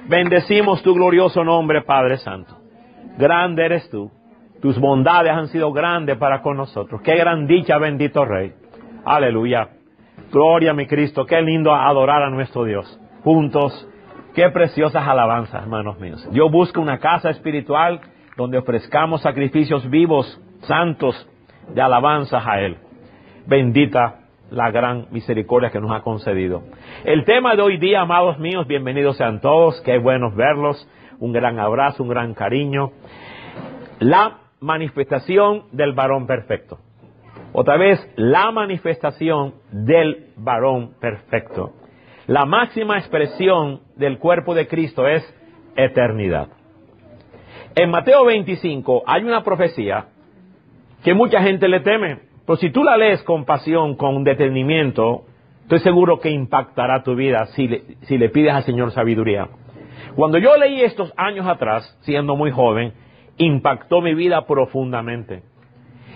Bendecimos tu glorioso nombre, Padre Santo. Grande eres tú. Tus bondades han sido grandes para con nosotros. Qué gran dicha, bendito Rey. Aleluya. Gloria a mi Cristo. Qué lindo adorar a nuestro Dios. Juntos. Qué preciosas alabanzas, hermanos míos. Dios busca una casa espiritual donde ofrezcamos sacrificios vivos, santos, de alabanzas a Él. Bendita la gran misericordia que nos ha concedido. El tema de hoy día, amados míos, bienvenidos sean todos. Qué buenos verlos. Un gran abrazo, un gran cariño. La manifestación del varón perfecto. Otra vez, la manifestación del varón perfecto. La máxima expresión del cuerpo de Cristo es eternidad. En Mateo 25 hay una profecía que mucha gente le teme, pero si tú la lees con pasión, con detenimiento, estoy seguro que impactará tu vida si le pides al Señor sabiduría. Cuando yo leí estos años atrás, siendo muy joven, impactó mi vida profundamente.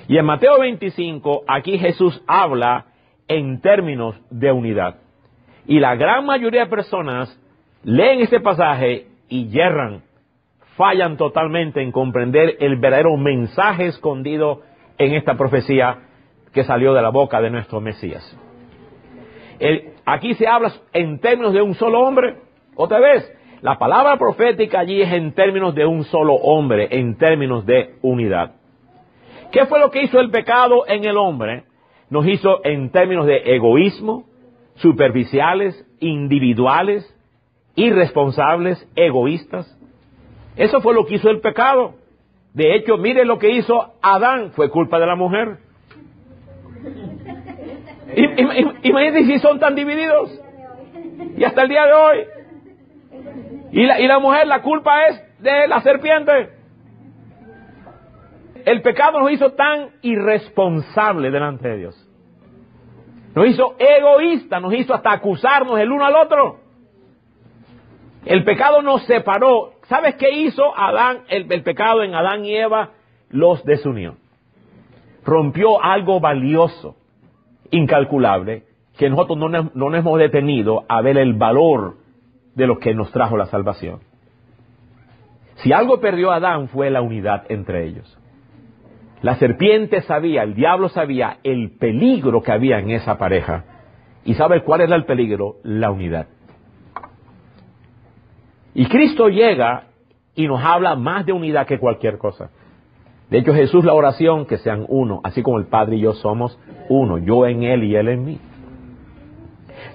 Y en Mateo 25, aquí Jesús habla en términos de unidad. Y la gran mayoría de personas leen este pasaje y yerran, fallan totalmente en comprender el verdadero mensaje escondido en esta profecía que salió de la boca de nuestro Mesías. Aquí se habla en términos de un solo hombre. Otra vez, la palabra profética allí es en términos de un solo hombre, en términos de unidad. ¿Qué fue lo que hizo el pecado en el hombre? Nos hizo en términos de egoísmo, superficiales, individuales, irresponsables, egoístas. Eso fue lo que hizo el pecado. De hecho, mire lo que hizo Adán, fue culpa de la mujer. Imagínense si son tan divididos. Y hasta el día de hoy. Y la mujer, la culpa es de la serpiente. El pecado nos hizo tan irresponsables delante de Dios. Nos hizo egoístas, nos hizo hasta acusarnos el uno al otro. El pecado nos separó. ¿Sabes qué hizo Adán? El pecado en Adán y Eva los desunió. Rompió algo valioso, incalculable, que nosotros no nos hemos detenido a ver el valor de lo que nos trajo la salvación. Si algo perdió Adán fue la unidad entre ellos. La serpiente sabía, el diablo sabía el peligro que había en esa pareja. ¿Y sabe cuál era el peligro? La unidad. Y Cristo llega y nos habla más de unidad que cualquier cosa. De hecho, Jesús, la oración, que sean uno, así como el Padre y yo somos uno, yo en Él y Él en mí.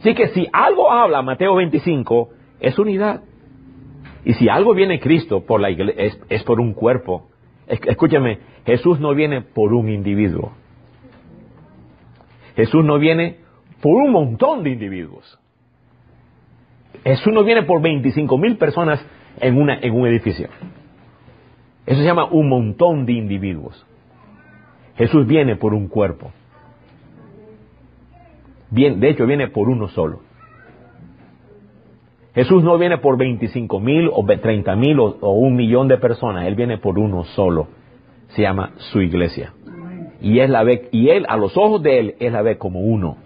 Así que si algo habla Mateo 25, es unidad. Y si algo viene Cristo por la iglesia, es por un cuerpo. Escúchame, Jesús no viene por un individuo. Jesús no viene por un montón de individuos. Jesús no viene por 25,000 personas en un edificio. Eso se llama un montón de individuos. Jesús viene por un cuerpo. De hecho, viene por uno solo. Jesús no viene por 25,000 o 30,000 o 1,000,000 de personas. Él viene por uno solo. Se llama su iglesia. Y él, a los ojos de él, la ve como uno.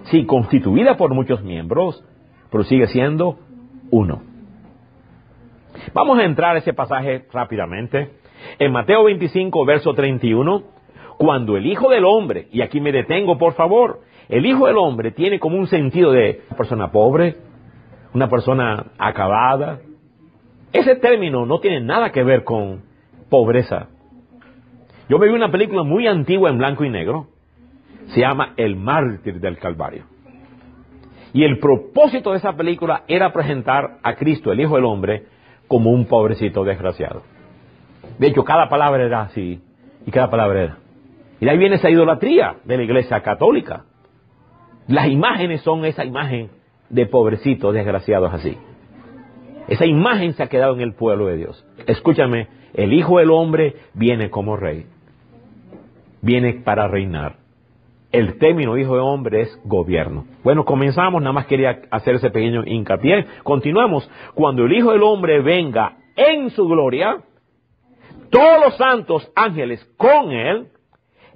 Sí, constituida por muchos miembros, pero sigue siendo uno. Vamos a entrar a ese pasaje rápidamente. En Mateo 25, verso 31, cuando el Hijo del Hombre, y aquí me detengo por favor, el Hijo del Hombre tiene como un sentido de persona pobre, una persona acabada. Ese término no tiene nada que ver con pobreza. Yo me vi una película muy antigua en blanco y negro, se llama El Mártir del Calvario. Y el propósito de esa película era presentar a Cristo, el Hijo del Hombre, como un pobrecito desgraciado. De hecho, cada palabra era así, y cada palabra era. Y de ahí viene esa idolatría de la Iglesia Católica. Las imágenes son esa imagen de pobrecitos desgraciados así. Esa imagen se ha quedado en el pueblo de Dios. Escúchame, el Hijo del Hombre viene como rey. Viene para reinar. El término Hijo del Hombre es gobierno. Bueno, comenzamos, nada más quería hacer ese pequeño hincapié. Continuamos. Cuando el Hijo del Hombre venga en su gloria, todos los santos ángeles con él,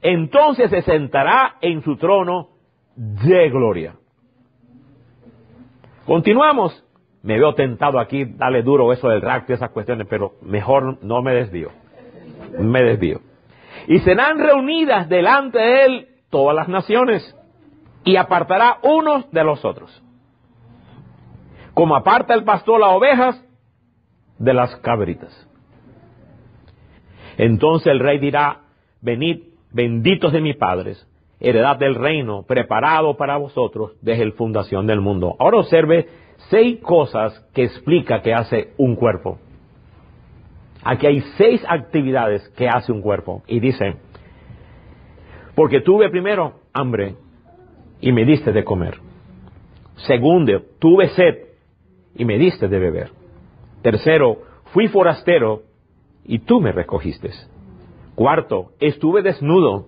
entonces se sentará en su trono de gloria. Continuamos. Me veo tentado aquí, dale duro eso del rapto y esas cuestiones, pero mejor no me desvío. Me desvío. Y serán reunidas delante de él todas las naciones, y apartará unos de los otros, como aparta el pastor las ovejas de las cabritas. Entonces el rey dirá: venid, benditos de mis padres, heredad del reino preparado para vosotros desde la fundación del mundo. Ahora observe 6 cosas que explica que hace un cuerpo. Aquí hay 6 actividades que hace un cuerpo. Y dice: porque tuve primero hambre y me diste de comer. Segundo, tuve sed y me diste de beber. Tercero, fui forastero y tú me recogiste. Cuarto, estuve desnudo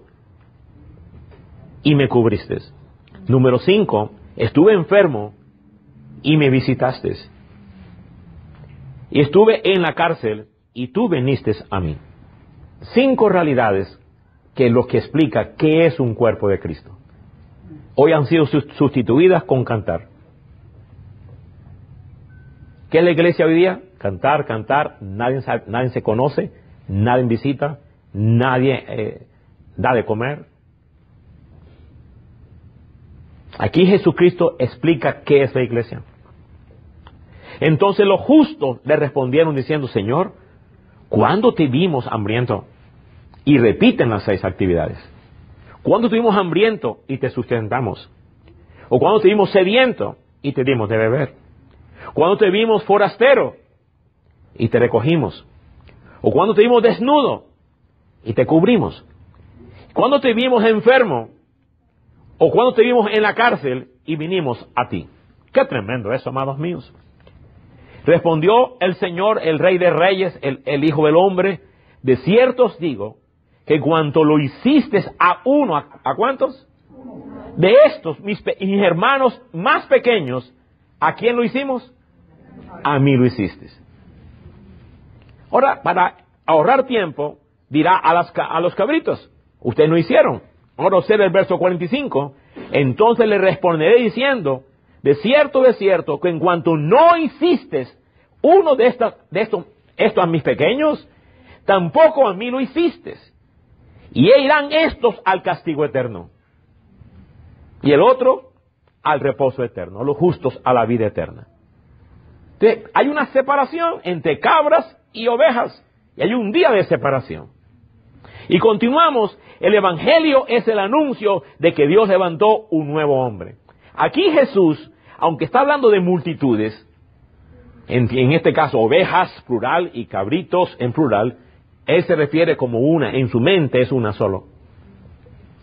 y me cubriste. Número 5, estuve enfermo y me visitaste. Y estuve en la cárcel y tú viniste a mí. 5 realidades que es lo que explica qué es un cuerpo de Cristo. Hoy han sido sustituidas con cantar. ¿Qué es la iglesia hoy día? Cantar, cantar, nadie se conoce, nadie visita, nadie da de comer. Aquí Jesucristo explica qué es la iglesia. Entonces los justos le respondieron diciendo: Señor, ¿cuándo te vimos hambriento? Y repiten las 6 actividades. ¿Cuándo te vimos hambriento y te sustentamos? ¿O cuándo te vimos sediento y te dimos de beber? ¿Cuándo te vimos forastero y te recogimos? ¿O cuándo te vimos desnudo y te cubrimos? ¿Cuándo te vimos enfermo? ¿O cuándo te vimos en la cárcel y vinimos a ti? ¡Qué tremendo eso, amados míos! Respondió el Señor, el Rey de Reyes, el Hijo del Hombre: de cierto os digo, que cuanto lo hiciste a uno, ¿a cuántos? De estos, mis hermanos más pequeños, ¿a quién lo hicimos? A mí lo hiciste. Ahora, para ahorrar tiempo, dirá a los cabritos: ustedes no hicieron. Ahora observa el verso 45. Entonces le responderé diciendo: de cierto, que en cuanto no hiciste uno de estos a mis pequeños, tampoco a mí lo hiciste. Y irán estos al castigo eterno, y el otro al reposo eterno, los justos a la vida eterna. Entonces, hay una separación entre cabras y ovejas, y hay un día de separación. Y continuamos: el evangelio es el anuncio de que Dios levantó un nuevo hombre. Aquí Jesús, aunque está hablando de multitudes, en este caso ovejas plural y cabritos en plural, Él se refiere como una, en su mente es una solo.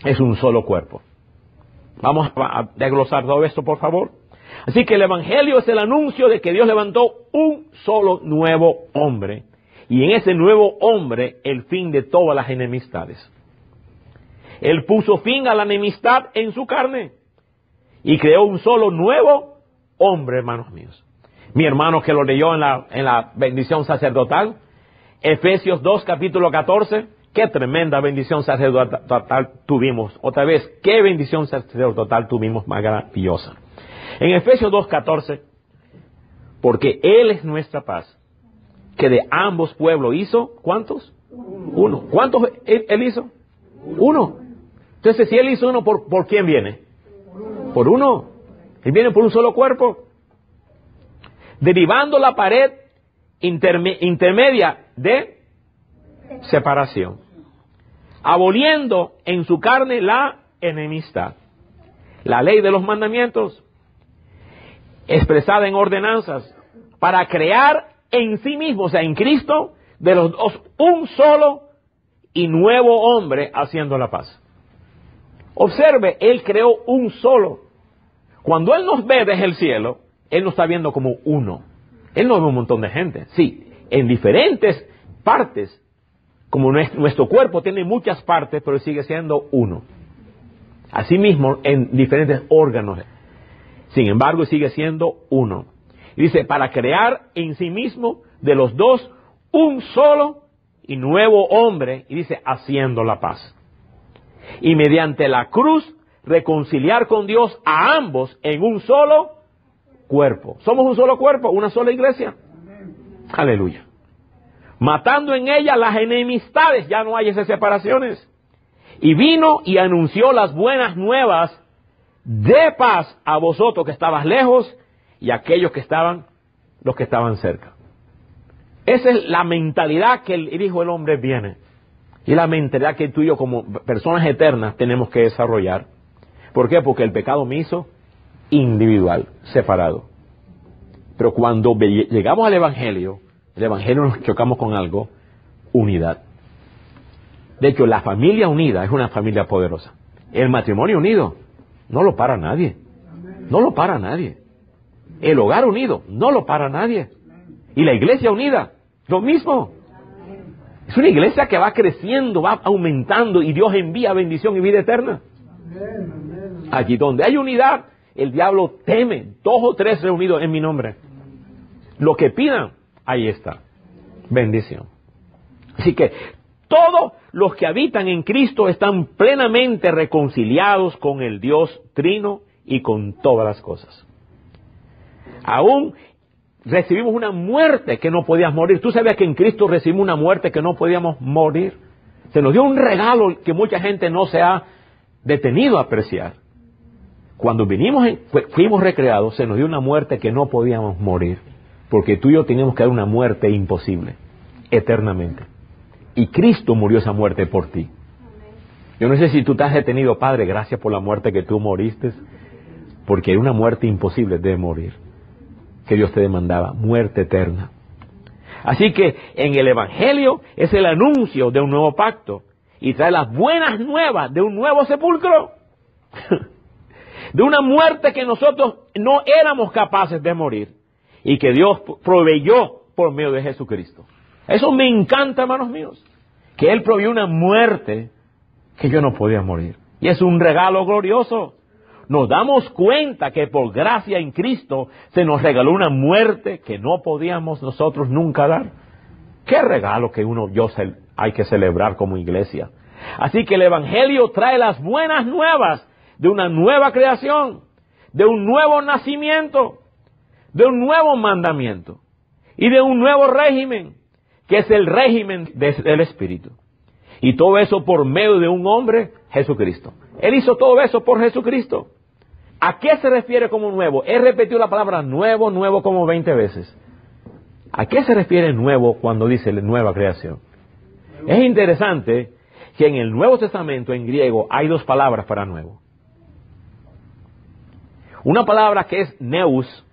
Es un solo cuerpo. Vamos a desglosar todo esto, por favor. Así que el evangelio es el anuncio de que Dios levantó un solo nuevo hombre. Y en ese nuevo hombre, el fin de todas las enemistades. Él puso fin a la enemistad en su carne y creó un solo nuevo hombre, hermanos míos. Mi hermano que lo leyó en la bendición sacerdotal, Efesios 2, capítulo 14, qué tremenda bendición sacerdotal tuvimos. Otra vez, qué bendición sacerdotal tuvimos más maravillosa. En Efesios 2, 14, porque Él es nuestra paz, que de ambos pueblos hizo, ¿cuántos? Uno. ¿Cuántos Él hizo? Uno. Entonces, si Él hizo uno, ¿por quién viene? Por uno. Él viene por un solo cuerpo. Derribando la pared intermedia de separación, aboliendo en su carne la enemistad, la ley de los mandamientos, expresada en ordenanzas, para crear en sí mismo, o sea, en Cristo, de los dos, un solo y nuevo hombre haciendo la paz. Observe, Él creó un solo. Cuando Él nos ve desde el cielo, Él nos está viendo como uno. Él no ve un montón de gente. Sí, en diferentes partes, como nuestro cuerpo tiene muchas partes, pero sigue siendo uno. Asimismo, en diferentes órganos. Sin embargo, sigue siendo uno. Y dice, para crear en sí mismo de los dos un solo y nuevo hombre, y dice, haciendo la paz. Y mediante la cruz, reconciliar con Dios a ambos en un solo cuerpo. Somos un solo cuerpo, una sola iglesia. Aleluya. Matando en ella las enemistades, ya no hay esas separaciones. Y vino y anunció las buenas nuevas de paz a vosotros que estabas lejos y a aquellos que estaban, los que estaban cerca. Esa es la mentalidad que el Hijo del Hombre viene. Y la mentalidad que tú y yo como personas eternas tenemos que desarrollar. ¿Por qué? Porque el pecado me hizo individual, separado. Pero cuando llegamos al Evangelio, el Evangelio nos chocamos con algo, unidad. De hecho, la familia unida es una familia poderosa. El matrimonio unido no lo para nadie. No lo para nadie. El hogar unido no lo para nadie. Y la iglesia unida, lo mismo. Es una iglesia que va creciendo, va aumentando y Dios envía bendición y vida eterna. Allí donde hay unidad, el diablo teme. 2 o 3 reunidos en mi nombre. Lo que pidan, ahí está. Bendición. Así que todos los que habitan en Cristo están plenamente reconciliados con el Dios Trino y con todas las cosas. Aún recibimos una muerte que no podíamos morir. ¿Tú sabías que en Cristo recibimos una muerte que no podíamos morir? Se nos dio un regalo que mucha gente no se ha detenido a apreciar. Cuando fuimos recreados, se nos dio una muerte que no podíamos morir. Porque tú y yo teníamos que dar una muerte imposible, eternamente. Y Cristo murió esa muerte por ti. Yo no sé si tú te has detenido, Padre, gracias por la muerte que tú moriste, porque era una muerte imposible de morir, que Dios te demandaba, muerte eterna. Así que en el Evangelio es el anuncio de un nuevo pacto y trae las buenas nuevas de un nuevo sepulcro, de una muerte que nosotros no éramos capaces de morir y que Dios proveyó por medio de Jesucristo. Eso me encanta, hermanos míos, que Él proveyó una muerte que yo no podía morir. Y es un regalo glorioso. Nos damos cuenta que por gracia en Cristo se nos regaló una muerte que no podíamos nosotros nunca dar. Qué regalo que hay que celebrar como iglesia. Así que el Evangelio trae las buenas nuevas de una nueva creación, de un nuevo nacimiento, de un nuevo mandamiento y de un nuevo régimen, que es el régimen del Espíritu. Y todo eso por medio de un hombre, Jesucristo. Él hizo todo eso por Jesucristo. ¿A qué se refiere como nuevo? He repetido la palabra nuevo, nuevo como 20 veces. ¿A qué se refiere nuevo cuando dice nueva creación? Es interesante que en el Nuevo Testamento, en griego, hay 2 palabras para nuevo. Una palabra que es neus,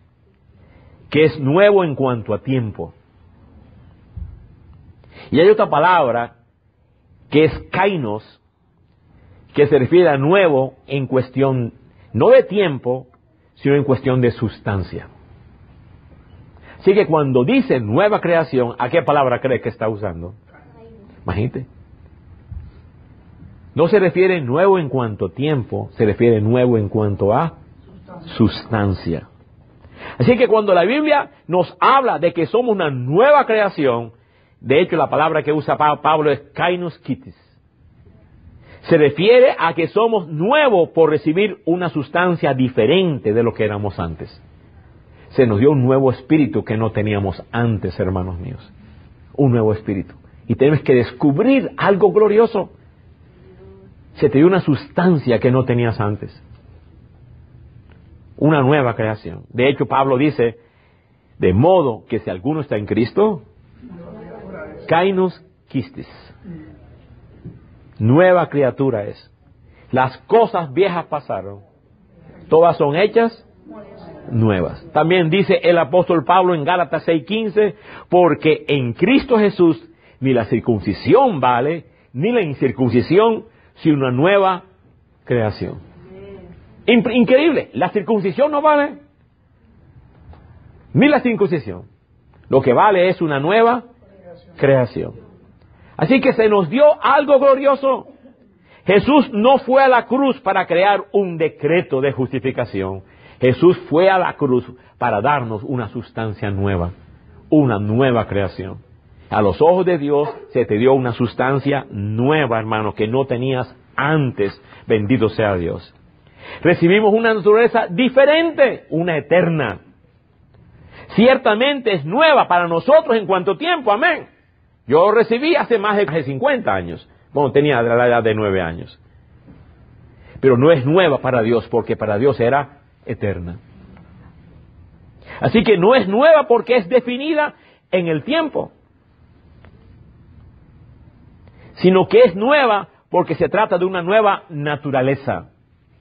que es nuevo en cuanto a tiempo. Y hay otra palabra que es kainos, que se refiere a nuevo en cuestión no de tiempo, sino en cuestión de sustancia. Así que cuando dice nueva creación, ¿a qué palabra cree que está usando? Imagínate. No se refiere nuevo en cuanto a tiempo, se refiere nuevo en cuanto a sustancia. Así que cuando la Biblia nos habla de que somos una nueva creación, de hecho la palabra que usa Pablo es kainos kitis. Se refiere a que somos nuevos por recibir una sustancia diferente de lo que éramos antes. Se nos dio un nuevo espíritu que no teníamos antes, hermanos míos. Un nuevo espíritu. Y tenemos que descubrir algo glorioso. Se te dio una sustancia que no tenías antes. Una nueva creación. De hecho, Pablo dice, de modo que si alguno está en Cristo, kainos kistis. Nueva criatura es. Las cosas viejas pasaron. Todas son hechas nuevas. También dice el apóstol Pablo en Gálatas 6:15, porque en Cristo Jesús ni la circuncisión vale, ni la incircuncisión, sino una nueva creación. Increíble, la circuncisión no vale, ni la circuncisión. Lo que vale es una nueva creación. Así que se nos dio algo glorioso. Jesús no fue a la cruz para crear un decreto de justificación. Jesús fue a la cruz para darnos una sustancia nueva, una nueva creación. A los ojos de Dios se te dio una sustancia nueva, hermano, que no tenías antes. Bendito sea Dios. Recibimos una naturaleza diferente, una eterna. Ciertamente es nueva para nosotros en cuanto tiempo, amén. Yo recibí hace más de 50 años, cuando tenía la edad de 9 años. Pero no es nueva para Dios, porque para Dios era eterna. Así que no es nueva porque es definida en el tiempo, sino que es nueva porque se trata de una nueva naturaleza.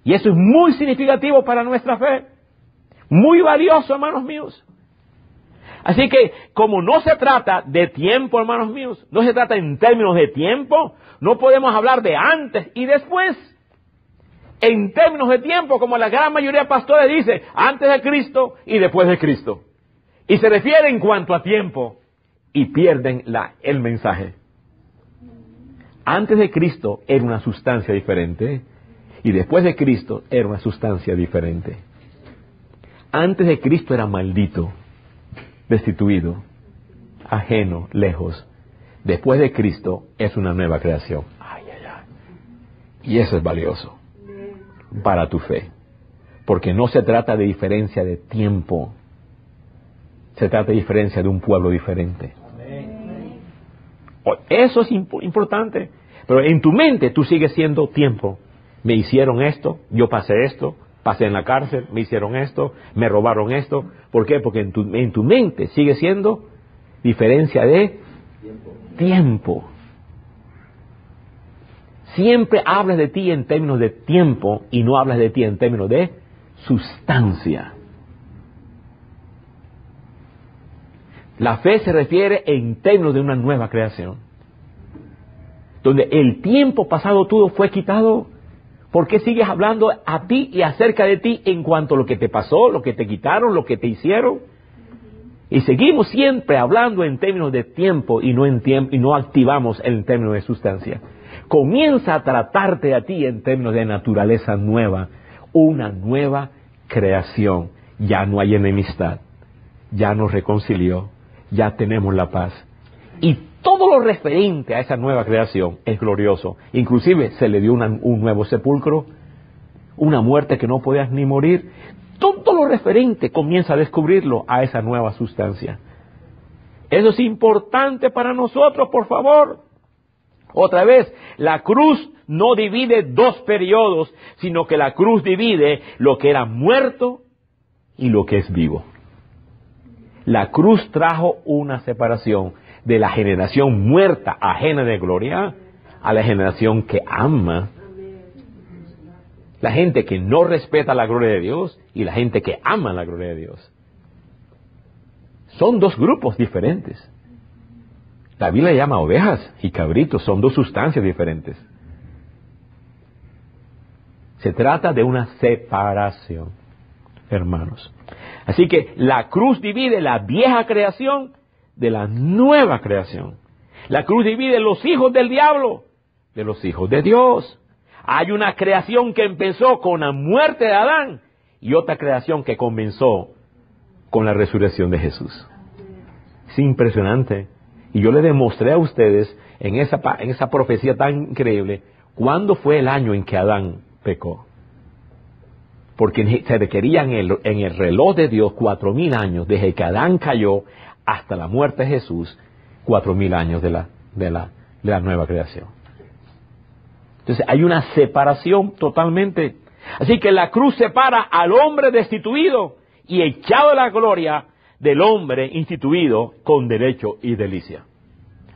Y eso es muy significativo para nuestra fe, muy valioso, hermanos míos. Así que, como no se trata de tiempo, hermanos míos, no se trata en términos de tiempo, no podemos hablar de antes y después. En términos de tiempo, como la gran mayoría de pastores dice, antes de Cristo y después de Cristo. Y se refiere en cuanto a tiempo y pierden el mensaje. Antes de Cristo era una sustancia diferente y después de Cristo era una sustancia diferente. Antes de Cristo era maldito, destituido, ajeno, lejos. Después de Cristo es una nueva creación. Ay, ay, ay. Y eso es valioso para tu fe, porque no se trata de diferencia de tiempo, se trata de diferencia de un pueblo diferente. Eso es importante, pero en tu mente tú sigues siendo tiempo. Me hicieron esto, yo pasé esto, pasé en la cárcel, me hicieron esto, me robaron esto. ¿Por qué? Porque en tu mente sigue siendo diferencia de tiempo. Siempre hablas de ti en términos de tiempo y no hablas de ti en términos de sustancia. La fe se refiere en términos de una nueva creación, donde el tiempo pasado todo fue quitado. ¿Por qué sigues hablando a ti y acerca de ti en cuanto a lo que te pasó, lo que te quitaron, lo que te hicieron? Y seguimos siempre hablando en términos de tiempo y no activamos en términos de sustancia. Comienza a tratarte a ti en términos de naturaleza nueva, una nueva creación. Ya no hay enemistad, ya nos reconcilió, ya tenemos la paz. Y todo lo referente a esa nueva creación es glorioso. Inclusive se le dio un nuevo sepulcro, una muerte que no podías ni morir. Todo lo referente comienza a descubrirlo a esa nueva sustancia. Eso es importante para nosotros, por favor. Otra vez, la cruz no divide dos periodos, sino que la cruz divide lo que era muerto y lo que es vivo. La cruz trajo una separación de la generación muerta, ajena de gloria, a la generación que ama. La gente que no respeta la gloria de Dios y la gente que ama la gloria de Dios. Son dos grupos diferentes. La Biblia llama ovejas y cabritos, son dos sustancias diferentes. Se trata de una separación, hermanos. Así que la cruz divide la vieja creación de la nueva creación. La cruz divide los hijos del diablo de los hijos de Dios. Hay una creación que empezó con la muerte de Adán y otra creación que comenzó con la resurrección de Jesús. Es impresionante. Y yo le demostré a ustedes en esa profecía tan increíble cuándo fue el año en que Adán pecó. Porque se requerían en el reloj de Dios 4,000 años desde que Adán cayó hasta la muerte de Jesús, 4,000 años de la nueva creación. Entonces hay una separación totalmente. Así que la cruz separa al hombre destituido y echado de la gloria del hombre instituido con derecho y delicia.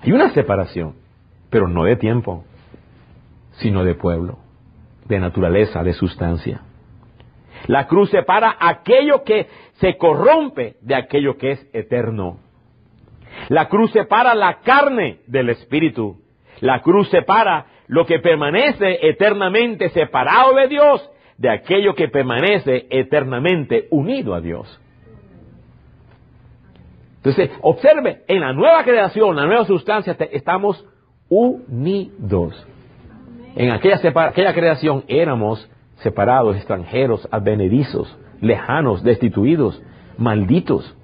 Hay una separación, pero no de tiempo, sino de pueblo, de naturaleza, de sustancia. La cruz separa aquello que se corrompe de aquello que es eterno. La cruz separa la carne del espíritu. La cruz separa lo que permanece eternamente separado de Dios de aquello que permanece eternamente unido a Dios. Entonces, observe, en la nueva creación, la nueva sustancia, estamos unidos. En aquella creación éramos separados, extranjeros, advenedizos, lejanos, destituidos, malditos.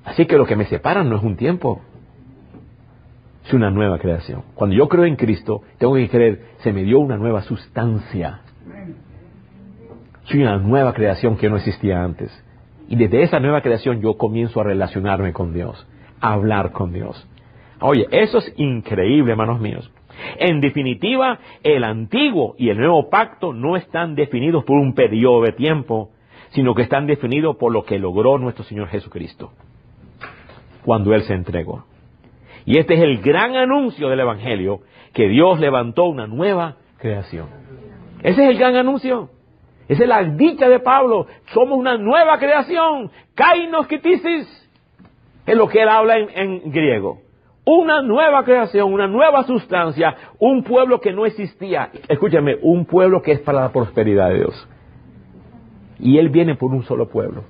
Así que lo que me separa no es un tiempo, es una nueva creación. Cuando yo creo en Cristo, tengo que creer, se me dio una nueva sustancia. Soy una nueva creación que no existía antes. Y desde esa nueva creación yo comienzo a relacionarme con Dios, a hablar con Dios. Oye, eso es increíble, hermanos míos. En definitiva, el antiguo y el nuevo pacto no están definidos por un periodo de tiempo, sino que están definidos por lo que logró nuestro Señor Jesucristo cuando Él se entregó. Y este es el gran anuncio del Evangelio, que Dios levantó una nueva creación. Ese es el gran anuncio. Esa es la dicha de Pablo. Somos una nueva creación. Kainos kitisis es lo que él habla en griego. Una nueva creación, una nueva sustancia, un pueblo que no existía. Escúchame, un pueblo que es para la prosperidad de Dios. Y Él viene por un solo pueblo,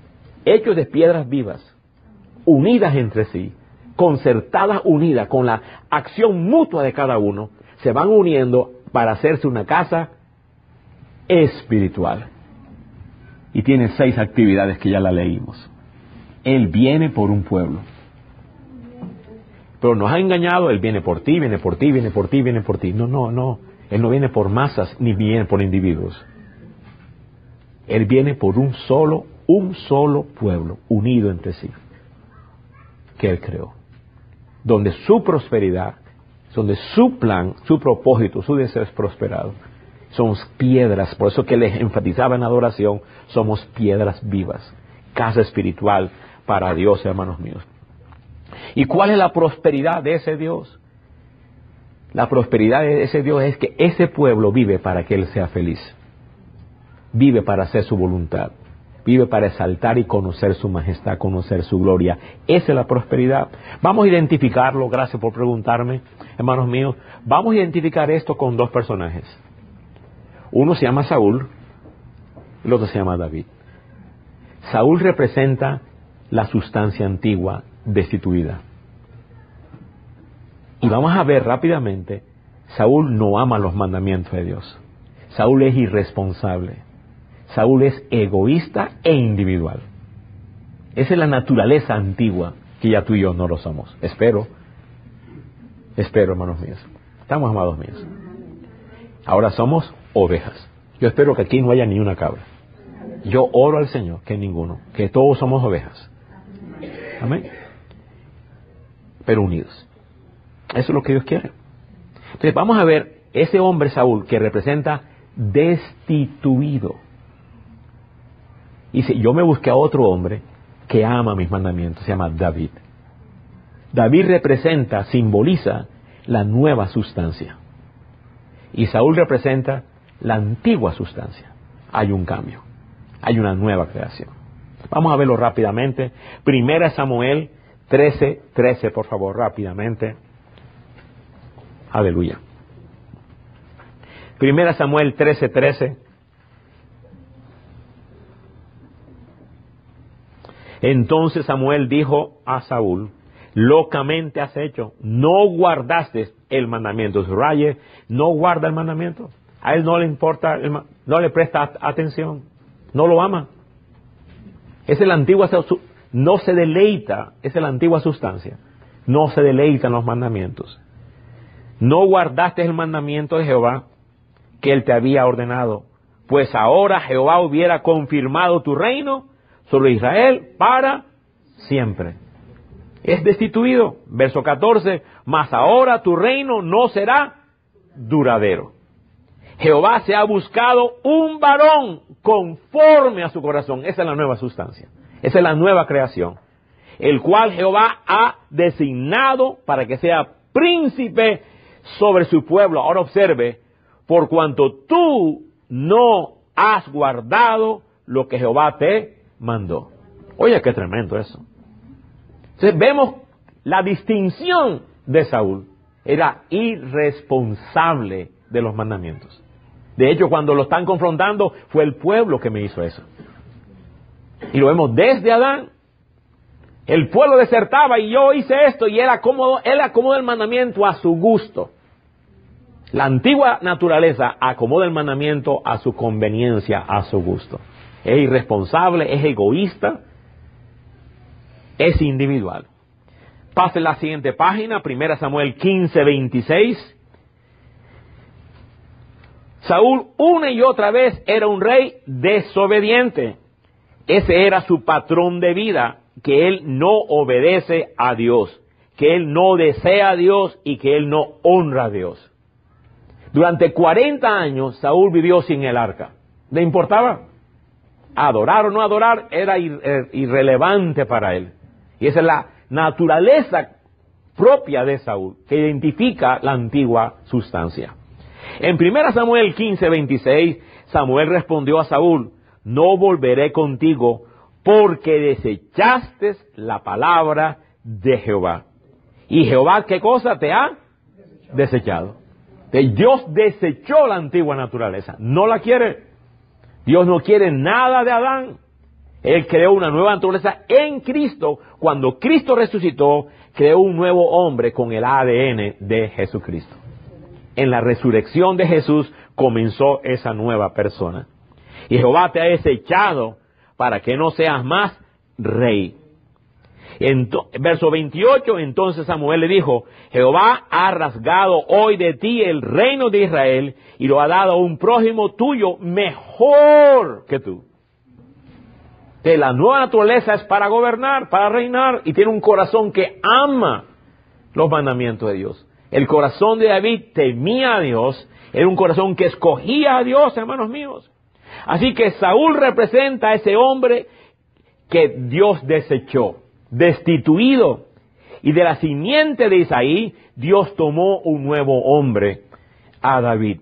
hechos de piedras vivas, unidas entre sí, concertadas, unidas, con la acción mutua de cada uno, se van uniendo para hacerse una casa espiritual. Y tiene 6 actividades que ya la leímos. Él viene por un pueblo. Pero nos ha engañado, Él viene por ti, viene por ti, viene por ti, viene por ti. No. Él no viene por masas, ni viene por individuos. Él viene por un solo pueblo, unido entre sí, que Él creó. Donde su prosperidad, donde su plan, su propósito, su deseo es prosperado. Somos piedras, por eso que les enfatizaba en adoración, somos piedras vivas, casa espiritual para Dios, hermanos míos. ¿Y cuál es la prosperidad de ese Dios? La prosperidad de ese Dios es que ese pueblo vive para que Él sea feliz. Vive para hacer su voluntad. Vive para exaltar y conocer su majestad, conocer su gloria. Esa es la prosperidad. Vamos a identificarlo, gracias por preguntarme, hermanos míos. Vamos a identificar esto con 2 personajes. Uno se llama Saúl, el otro se llama David. Saúl representa la sustancia antigua destituida. Y vamos a ver rápidamente, Saúl no ama los mandamientos de Dios. Saúl es irresponsable. Saúl es egoísta e individual. Esa es la naturaleza antigua, que ya tú y yo no lo somos. Espero, hermanos míos. Estamos, amados míos. Ahora somos ovejas. Yo espero que aquí no haya ni una cabra. Yo oro al Señor que ninguno, que todos somos ovejas. Amén. Pero unidos. Eso es lo que Dios quiere. Entonces vamos a ver ese hombre Saúl que representa destituido. Y dice, yo me busqué a otro hombre que ama mis mandamientos, se llama David. David representa, simboliza la nueva sustancia. Y Saúl representa la antigua sustancia. Hay un cambio, hay una nueva creación. Vamos a verlo rápidamente. 1 Samuel 13, por favor, rápidamente. Aleluya. 1 Samuel 13. Entonces Samuel dijo a Saúl, locamente has hecho, no guardaste el mandamiento. Subraye, no guarda el mandamiento. A él no le importa, no le presta atención, no lo ama. Es la antigua, no se deleita, es la antigua sustancia, no se deleita en los mandamientos. No guardaste el mandamiento de Jehová que Él te había ordenado, pues ahora Jehová hubiera confirmado tu reino sobre Israel para siempre. Es destituido. Verso 14, mas ahora tu reino no será duradero. Jehová se ha buscado un varón conforme a su corazón. Esa es la nueva sustancia. Esa es la nueva creación. El cual Jehová ha designado para que sea príncipe sobre su pueblo. Ahora observe, por cuanto tú no has guardado lo que Jehová te mandó. Oye, qué tremendo eso. Entonces vemos la distinción de Saúl. Era irresponsable de los mandamientos. De hecho, cuando lo están confrontando, fue el pueblo que me hizo eso. Y lo vemos desde Adán. El pueblo desertaba y yo hice esto y él acomodó el mandamiento a su gusto. La antigua naturaleza acomoda el mandamiento a su conveniencia, a su gusto. Es irresponsable, es egoísta, es individual. Pase la siguiente página, 1 Samuel 15:26. Saúl una y otra vez era un rey desobediente Ese era su patrón de vida, que él no obedece a Dios, que él no desea a Dios y que él no honra a Dios. Durante 40 años Saúl vivió sin el arca. ¿Le importaba? Adorar o no adorar era irrelevante para él. Y esa es la naturaleza propia de Saúl, que identifica la antigua sustancia. En 1 Samuel 15:26, Samuel respondió a Saúl: no volveré contigo, porque desechaste la palabra de Jehová. ¿Y Jehová qué cosa te ha desechado? Dios desechó la antigua naturaleza, no la quiere. Dios no quiere nada de Adán. Él creó una nueva naturaleza en Cristo. Cuando Cristo resucitó, creó un nuevo hombre con el ADN de Jesucristo. En la resurrección de Jesús comenzó esa nueva persona. Y Jehová te ha desechado para que no seas más rey. Verso 28, entonces Samuel le dijo: Jehová ha rasgado hoy de ti el reino de Israel y lo ha dado a un prójimo tuyo mejor que tú. Que la nueva naturaleza es para gobernar, para reinar, y tiene un corazón que ama los mandamientos de Dios. El corazón de David temía a Dios, era un corazón que escogía a Dios, hermanos míos. Así que Saúl representa a ese hombre que Dios desechó, destituido, y de la simiente de Isaí, Dios tomó un nuevo hombre, a David.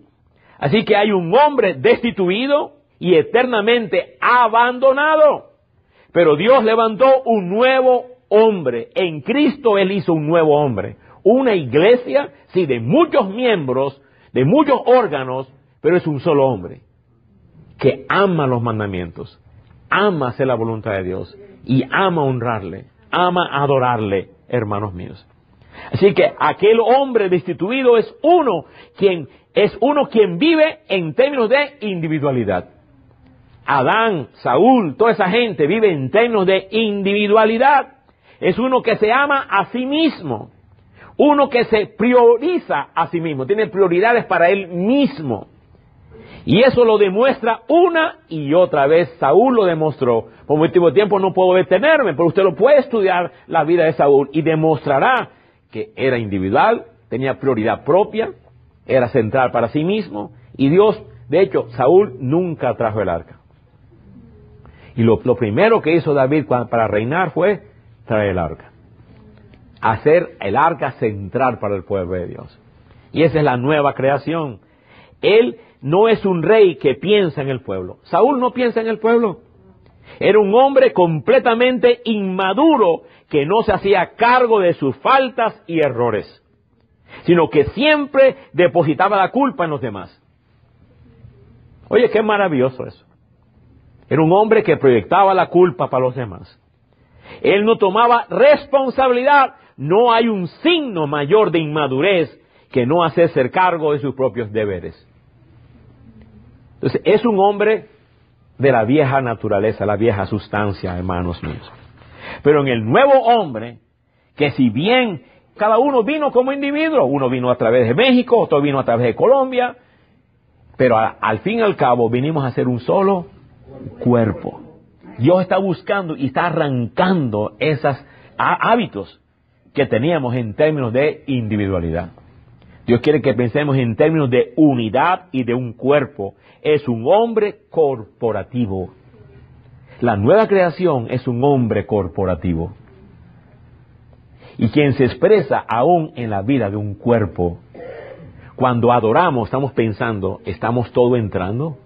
Así que hay un hombre destituido y eternamente abandonado, pero Dios levantó un nuevo hombre. En Cristo Él hizo un nuevo hombre, una iglesia, sí, de muchos miembros, de muchos órganos, pero es un solo hombre, que ama los mandamientos, ama hacer la voluntad de Dios, y ama honrarle, ama adorarle, hermanos míos. Así que aquel hombre destituido es uno quien vive en términos de individualidad. Adán, Saúl, toda esa gente vive en términos de individualidad. Es uno que se ama a sí mismo, uno que se prioriza a sí mismo, tiene prioridades para él mismo. Y eso lo demuestra una y otra vez. Saúl lo demostró. Por motivo de tiempo no puedo detenerme, pero usted lo puede estudiar, la vida de Saúl, y demostrará que era individual, tenía prioridad propia, era central para sí mismo, y Dios, de hecho, Saúl nunca trajo el arca. Y lo primero que hizo David para reinar fue traer el arca. Hacer el arca central para el pueblo de Dios. Y esa es la nueva creación. Él no es un rey que piensa en el pueblo. Saúl no piensa en el pueblo. Era un hombre completamente inmaduro que no se hacía cargo de sus faltas y errores, sino que siempre depositaba la culpa en los demás. Oye, qué maravilloso eso. Era un hombre que proyectaba la culpa para los demás. Él no tomaba responsabilidad. No hay un signo mayor de inmadurez que no hacerse cargo de sus propios deberes. Entonces, es un hombre de la vieja naturaleza, la vieja sustancia, hermanos míos. Pero en el nuevo hombre, que si bien cada uno vino como individuo, uno vino a través de México, otro vino a través de Colombia, pero al fin y al cabo vinimos a ser un solo cuerpo. Dios está buscando y está arrancando esos hábitos que teníamos en términos de individualidad. Dios quiere que pensemos en términos de unidad y de un cuerpo. Es un hombre corporativo. La nueva creación es un hombre corporativo. Y quien se expresa aún en la vida de un cuerpo. Cuando adoramos, estamos pensando, ¿estamos todo entrando?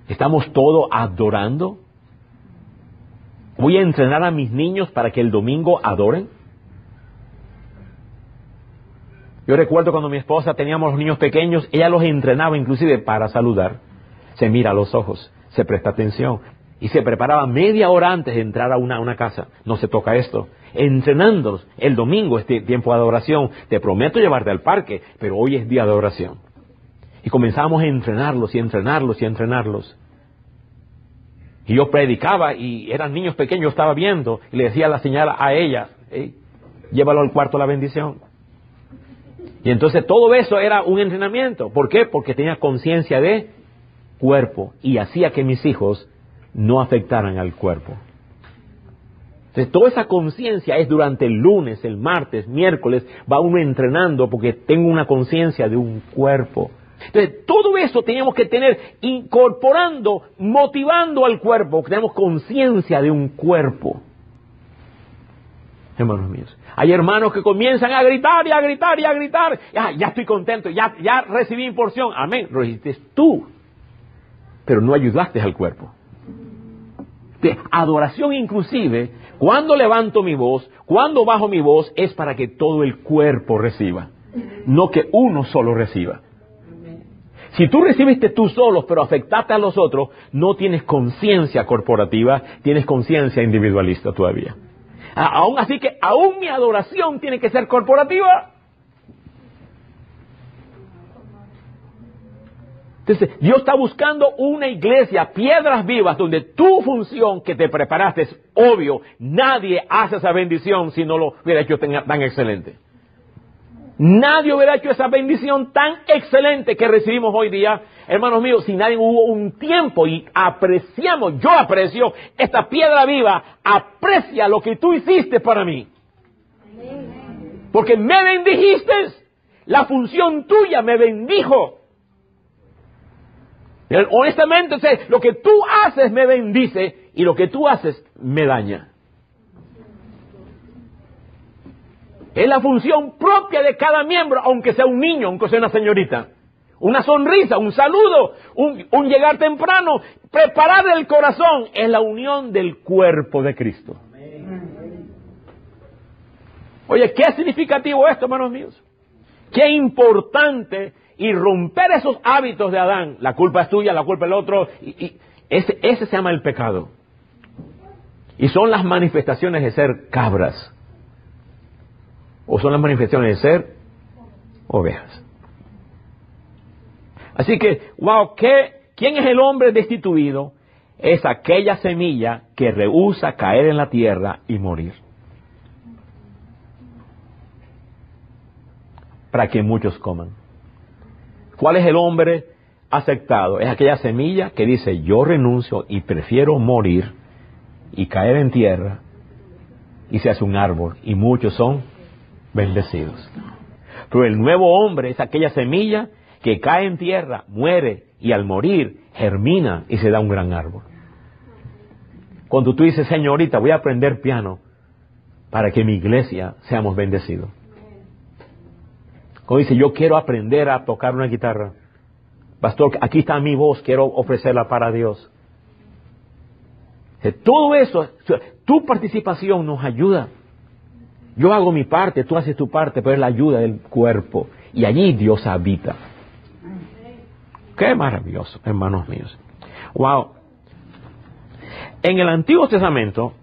¿Estamos todo adorando? ¿Voy a entrenar a mis niños para que el domingo adoren? Yo recuerdo cuando mi esposa teníamos los niños pequeños, ella los entrenaba inclusive para saludar. Se mira a los ojos, se presta atención y se preparaba media hora antes de entrar a una casa. No se toca esto. Entrenándolos el domingo, este tiempo de adoración. Te prometo llevarte al parque, pero hoy es día de adoración. Y comenzamos a entrenarlos y entrenarlos y entrenarlos. Y yo predicaba y eran niños pequeños, yo estaba viendo y le decía la señal a ella, hey, llévalo al cuarto la bendición. Y entonces todo eso era un entrenamiento. ¿Por qué? Porque tenía conciencia de cuerpo y hacía que mis hijos no afectaran al cuerpo. Entonces, toda esa conciencia es durante el lunes, el martes, miércoles, va uno entrenando porque tengo una conciencia de un cuerpo. Entonces, todo eso tenemos que tener incorporando, motivando al cuerpo, porque tenemos conciencia de un cuerpo. Hermanos míos, hay hermanos que comienzan a gritar y a gritar y a gritar. Ya estoy contento, ya recibí mi porción. Amén, lo hiciste tú, pero no ayudaste al cuerpo. De adoración inclusive, cuando levanto mi voz, cuando bajo mi voz, es para que todo el cuerpo reciba, no que uno solo reciba. Si tú recibiste tú solo, pero afectaste a los otros, no tienes conciencia corporativa, tienes conciencia individualista todavía. Aún así que, aún mi adoración tiene que ser corporativa. Entonces, Dios está buscando una iglesia, piedras vivas, donde tu función que te preparaste es obvio. Nadie hace esa bendición si no lo hubiera hecho tan excelente. Nadie hubiera hecho esa bendición tan excelente que recibimos hoy día, hermanos míos, si nadie hubo un tiempo y apreciamos, yo aprecio esta piedra viva, aprecia lo que tú hiciste para mí. Porque me bendijiste, la función tuya me bendijo. Honestamente, lo que tú haces me bendice y lo que tú haces me daña. Es la función propia de cada miembro, aunque sea un niño, aunque sea una señorita. Una sonrisa, un saludo, un llegar temprano, preparar el corazón, es la unión del cuerpo de Cristo. Oye, qué significativo esto, hermanos míos. Qué importante y romper esos hábitos de Adán. La culpa es tuya, la culpa es del otro. Ese se llama el pecado. Y son las manifestaciones de ser cabras. O son las manifestaciones de ser ovejas. Así que, ¿quién es el hombre destituido? Es aquella semilla que rehúsa caer en la tierra y morir. Para que muchos coman. ¿Cuál es el hombre aceptado? Es aquella semilla que dice, yo renuncio y prefiero morir y caer en tierra, y se hace un árbol, y muchos son bendecidos. Pero el nuevo hombre es aquella semilla que cae en tierra, muere, y al morir germina y se da un gran árbol. Cuando tú dices, señorita, voy a aprender piano para que mi iglesia seamos bendecidos. Cuando dice, yo quiero aprender a tocar una guitarra, pastor, aquí está mi voz, quiero ofrecerla para Dios. Todo eso, tu participación nos ayuda. Yo hago mi parte, tú haces tu parte, pero es la ayuda del cuerpo. Y allí Dios habita. Qué maravilloso, hermanos míos. Wow. En el Antiguo Testamento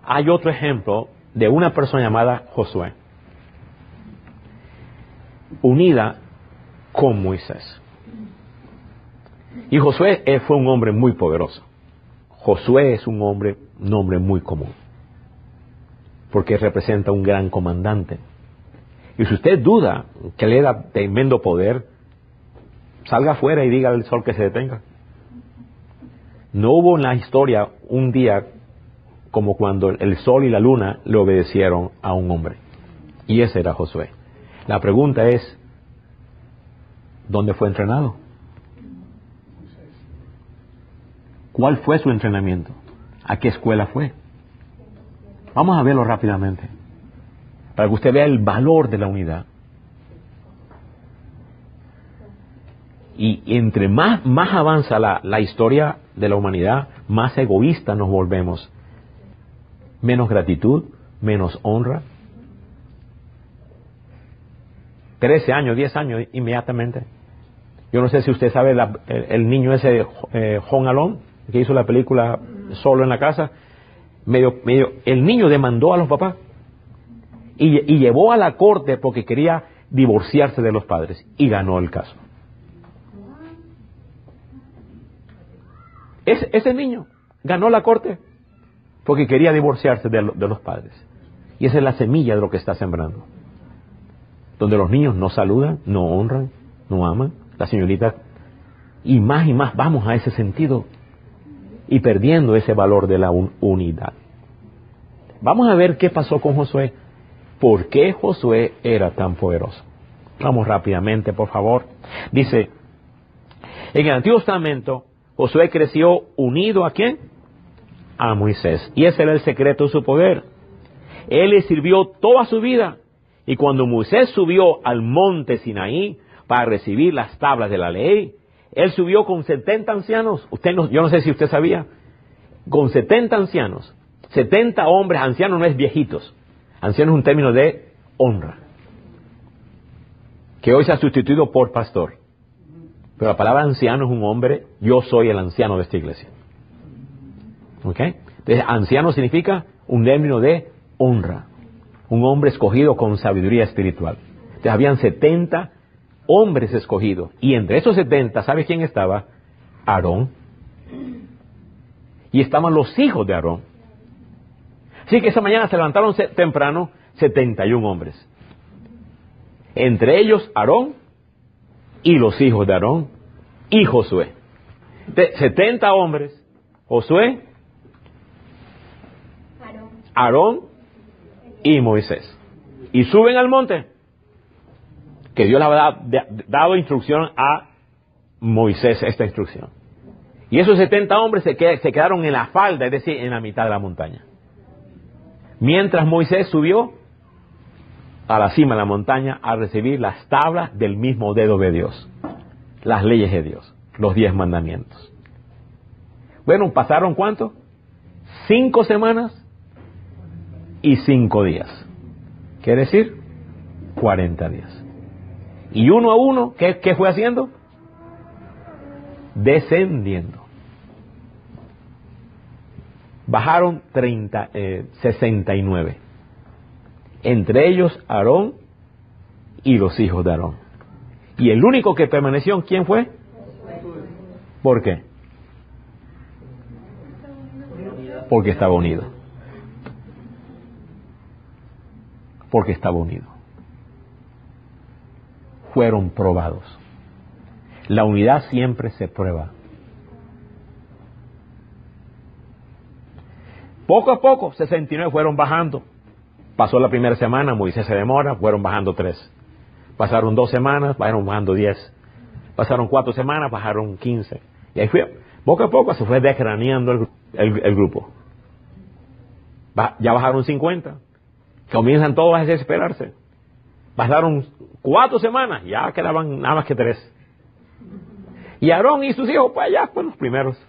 hay otro ejemplo de una persona llamada Josué, unida con Moisés. Y Josué fue un hombre muy poderoso. Josué es un nombre muy común, porque representa un gran comandante. Y si usted duda que le da tremendo poder, salga afuera y diga al sol que se detenga. No hubo en la historia un día como cuando el sol y la luna le obedecieron a un hombre. Y ese era Josué. La pregunta es, ¿dónde fue entrenado? ¿Cuál fue su entrenamiento? ¿A qué escuela fue? Vamos a verlo rápidamente, para que usted vea el valor de la unidad. Y entre más avanza la historia de la humanidad, más egoístas nos volvemos. Menos gratitud, menos honra. 13 años, 10 años inmediatamente. Yo no sé si usted sabe el niño ese, Home Alone, que hizo la película Solo en la Casa. El niño demandó a los papás y llevó a la corte porque quería divorciarse de los padres y ganó el caso. Ese niño ganó la corte porque quería divorciarse de los padres. Y esa es la semilla de lo que está sembrando. Donde los niños no saludan, no honran, no aman. La señorita, y más vamos a ese sentido. y perdiendo ese valor de la unidad. Vamos a ver qué pasó con Josué. ¿Por qué Josué era tan poderoso? Vamos rápidamente, por favor. Dice, en el Antiguo Testamento, Josué creció unido ¿a quién? A Moisés. Y ese era el secreto de su poder. Él le sirvió toda su vida. Y cuando Moisés subió al monte Sinaí para recibir las tablas de la ley, él subió con 70 ancianos. Yo no sé si usted sabía. Con 70 ancianos. 70 hombres, ancianos no es viejitos. Anciano es un término de honra, que hoy se ha sustituido por pastor. Pero la palabra anciano es un hombre, yo soy el anciano de esta iglesia. ¿Ok? Entonces, anciano significa un término de honra. Un hombre escogido con sabiduría espiritual. Entonces, habían 70 hombres escogidos. Y entre esos 70, ¿sabe quién estaba? Aarón. Y estaban los hijos de Aarón. Así que esa mañana se levantaron temprano 71 hombres. Entre ellos Aarón y los hijos de Aarón y Josué. De 70 hombres, Josué, Aarón y Moisés. Y suben al monte, que Dios le había dado instrucción a Moisés, esta instrucción. Y esos 70 hombres se quedaron en la falda, es decir, en la mitad de la montaña. Mientras Moisés subió a la cima de la montaña a recibir las tablas del mismo dedo de Dios, las leyes de Dios, los 10 mandamientos. Bueno, ¿pasaron cuánto? 5 semanas y 5 días. Quiere decir 40 días. Y uno a uno, ¿qué fue haciendo? Descendiendo. Bajaron 69. Entre ellos Aarón y los hijos de Aarón. Y el único que permaneció, ¿quién fue? ¿Por qué? Porque estaba unido. Porque estaba unido. Fueron probados. La unidad siempre se prueba. Poco a poco, 69 fueron bajando. Pasó la primera semana, Moisés se demora, fueron bajando 3. Pasaron 2 semanas, bajaron bajando 10. Pasaron 4 semanas, bajaron 15. Y ahí fue, poco a poco se fue descraneando el grupo. Ya bajaron 50. Comienzan todos a desesperarse. Pasaron 4 semanas, ya quedaban nada más que 3. Y Aarón y sus hijos, pues ya fueron los primeros.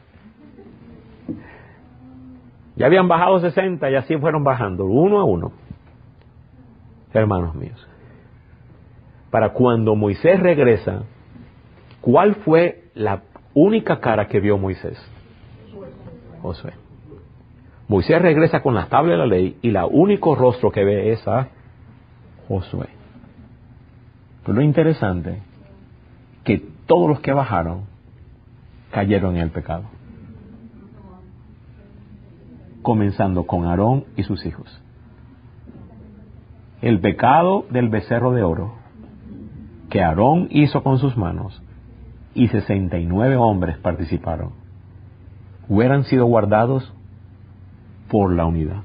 Ya habían bajado 60 y así fueron bajando, uno a uno. Hermanos míos, para cuando Moisés regresa, ¿cuál fue la única cara que vio Moisés? Josué. Moisés regresa con las tablas de la ley y el único rostro que ve es a Josué. Pero lo interesante, que todos los que bajaron cayeron en el pecado. Comenzando con Aarón y sus hijos. El pecado del becerro de oro que Aarón hizo con sus manos y 69 hombres participaron, hubieran sido guardados por la unidad.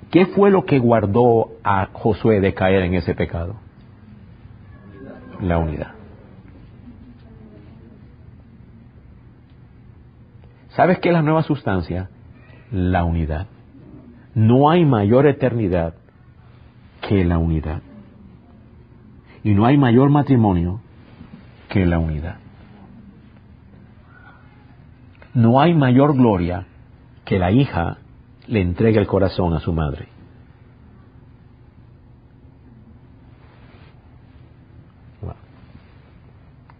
¿Qué fue lo que guardó a Josué de caer en ese pecado? La unidad. ¿Sabes qué es la nueva sustancia? La unidad. No hay mayor eternidad que la unidad. Y no hay mayor matrimonio que la unidad. No hay mayor gloria que la hija le entregue el corazón a su madre. Bueno,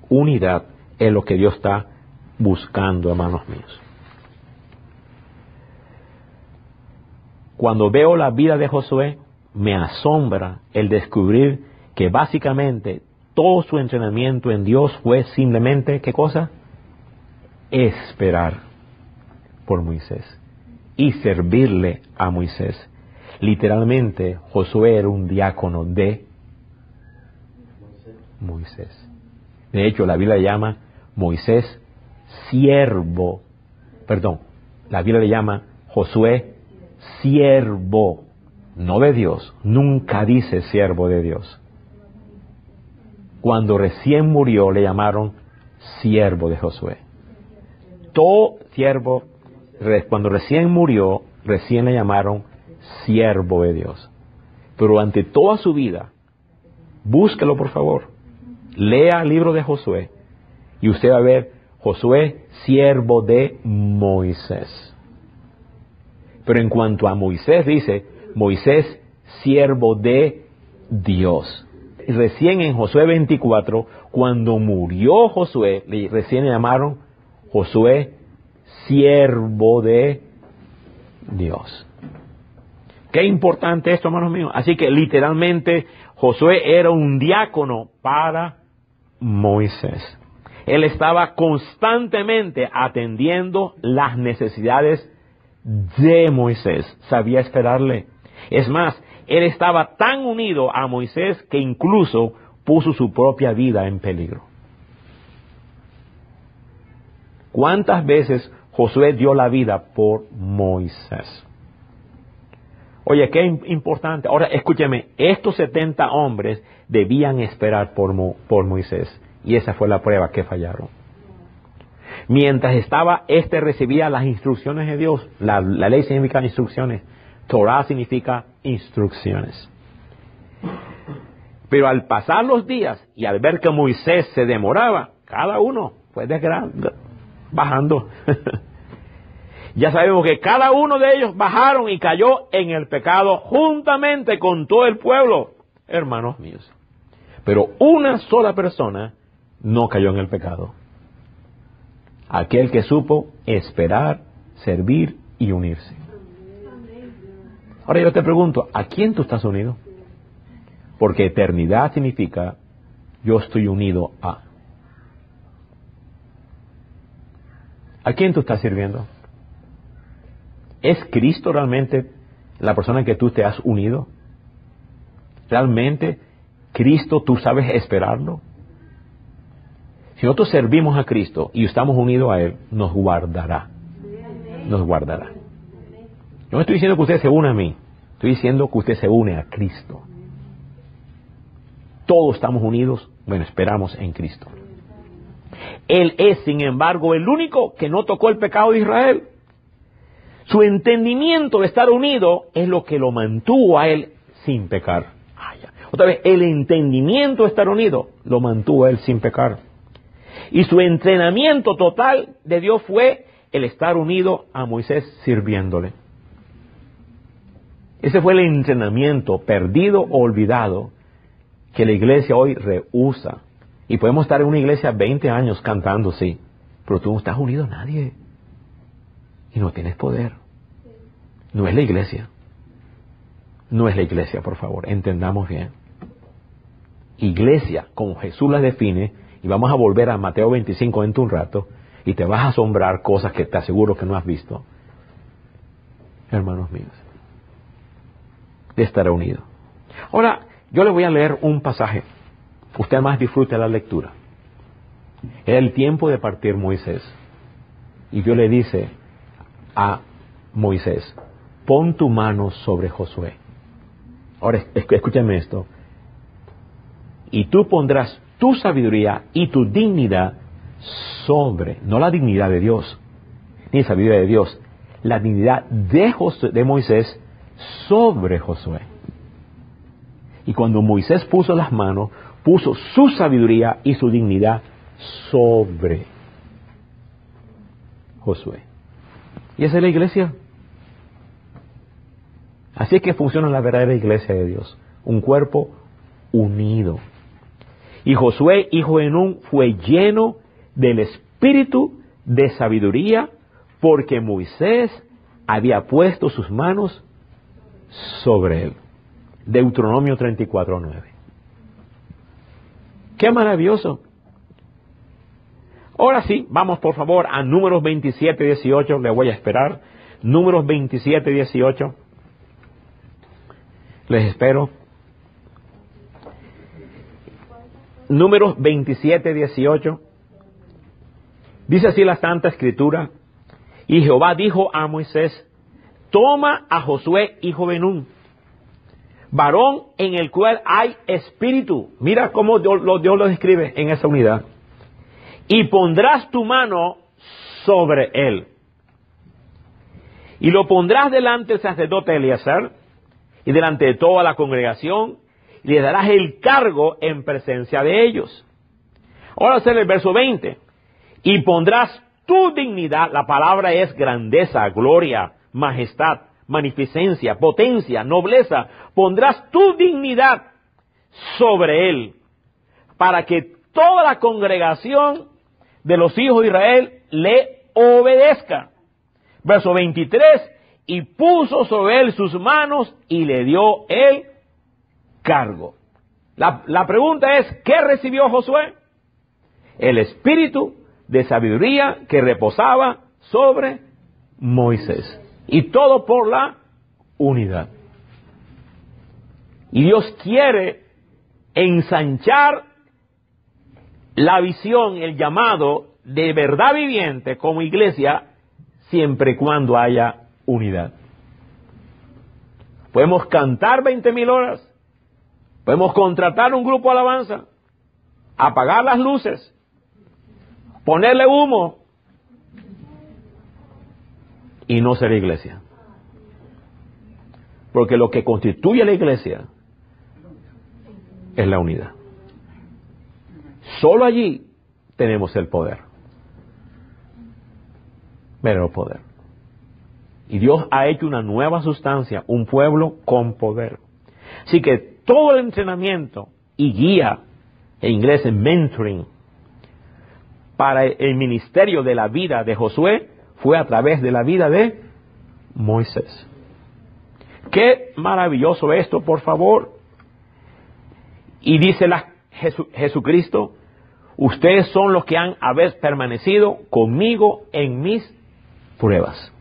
unidad es lo que Dios está buscando, hermanos míos. Cuando veo la vida de Josué, me asombra el descubrir que básicamente todo su entrenamiento en Dios fue simplemente, ¿qué cosa? Esperar por Moisés y servirle a Moisés. Literalmente, Josué era un diácono de Moisés. De hecho, la Biblia llama Moisés siervo la Biblia le llama Josué siervo, no de Dios, nunca dice siervo de Dios. Cuando recién murió le llamaron siervo de Josué. Todo siervo, cuando recién murió, recién le llamaron siervo de Dios. Pero durante toda su vida, búsquelo por favor, lea el libro de Josué y usted va a ver Josué siervo de Moisés. Pero en cuanto a Moisés dice, Moisés siervo de Dios. Recién en Josué 24, cuando murió Josué, recién le llamaron Josué siervo de Dios. Qué importante esto, hermanos míos. Así que literalmente Josué era un diácono para Moisés. Él estaba constantemente atendiendo las necesidades de Moisés. Sabía esperarle. Es más, él estaba tan unido a Moisés que incluso puso su propia vida en peligro. ¿Cuántas veces Josué dio la vida por Moisés? Oye, qué importante. Ahora, escúcheme, estos 70 hombres debían esperar por Moisés. Y esa fue la prueba que fallaron. Mientras estaba, recibía las instrucciones de Dios. La ley significa instrucciones. Torah significa instrucciones. Pero al pasar los días y al ver que Moisés se demoraba, cada uno fue bajando. Ya sabemos que cada uno de ellos bajaron y cayó en el pecado juntamente con todo el pueblo, hermanos míos. Pero una sola persona no cayó en el pecado. Aquel que supo esperar, servir y unirse. Ahora yo te pregunto, ¿a quién tú estás unido? Porque eternidad significa yo estoy unido a. ¿A quién tú estás sirviendo? ¿Es Cristo realmente la persona en que tú te has unido? ¿Realmente Cristo tú sabes esperarlo? Si nosotros servimos a Cristo y estamos unidos a Él, nos guardará. Nos guardará. Yo no estoy diciendo que usted se une a mí, estoy diciendo que usted se une a Cristo. Todos estamos unidos, esperamos en Cristo. Él es, sin embargo, el único que no tocó el pecado de Israel. Su entendimiento de estar unido es lo que lo mantuvo a él sin pecar. Otra vez, el entendimiento de estar unido lo mantuvo a él sin pecar. Y su entrenamiento total de Dios fue el estar unido a Moisés sirviéndole. Ese fue el entrenamiento perdido o olvidado que la iglesia hoy rehúsa. Y podemos estar en una iglesia 20 años cantando, sí, pero tú no estás unido a nadie. Y no tienes poder. No es la iglesia. No es la iglesia, por favor, entendamos bien. Iglesia, como Jesús la define, y vamos a volver a Mateo 25 dentro de un rato, y te vas a asombrar cosas que te aseguro que no has visto. Hermanos míos, de estar unido. Ahora, yo le voy a leer un pasaje. Usted más disfrute la lectura. Era el tiempo de partir Moisés. Y Dios le dice a Moisés, pon tu mano sobre Josué. Ahora, escúchame esto. Y tú pondrás tu sabiduría y tu dignidad sobre, no la dignidad de Dios, ni la sabiduría de Dios, la dignidad de Moisés sobre Josué. Y cuando Moisés puso las manos, puso su sabiduría y su dignidad sobre Josué. Y esa es la iglesia. Así es que funciona la verdadera iglesia de Dios. Un cuerpo unido. Y Josué, hijo de Nun, fue lleno del espíritu de sabiduría porque Moisés había puesto sus manos sobre él. Deuteronomio 34:9. ¡Qué maravilloso! Ahora sí, vamos por favor a Números 27:18. Le voy a esperar. Números 27:18. Les espero. Números 27:18. Dice así la Santa Escritura. Y Jehová dijo a Moisés, toma a Josué, hijo de Nun, varón en el cual hay espíritu. Mira cómo Dios lo describe en esa unidad. Y pondrás tu mano sobre él. Y lo pondrás delante del sacerdote Eleazar y delante de toda la congregación, y le darás el cargo en presencia de ellos. Ahora hacer el verso 20. Y pondrás tu dignidad, la palabra es grandeza, gloria, majestad, magnificencia, potencia, nobleza. Pondrás tu dignidad sobre él, para que toda la congregación de los hijos de Israel le obedezca. Verso 23, y puso sobre él sus manos y le dio el cargo. La pregunta es, ¿qué recibió Josué? El espíritu de sabiduría que reposaba sobre Moisés. Y todo por la unidad. Y Dios quiere ensanchar la visión, el llamado de verdad viviente como iglesia, siempre y cuando haya unidad. Podemos cantar 20,000 horas, podemos contratar un grupo de alabanza, apagar las luces, ponerle humo y no ser iglesia. Porque lo que constituye la iglesia es la unidad. Solo allí tenemos el poder. Verdadero poder. Y Dios ha hecho una nueva sustancia, un pueblo con poder. Así que todo el entrenamiento y guía, en inglés es mentoring, para el ministerio de la vida de Josué fue a través de la vida de Moisés. Qué maravilloso esto, por favor. Y dice Jesucristo, ustedes son los que habéis permanecido conmigo en mis pruebas.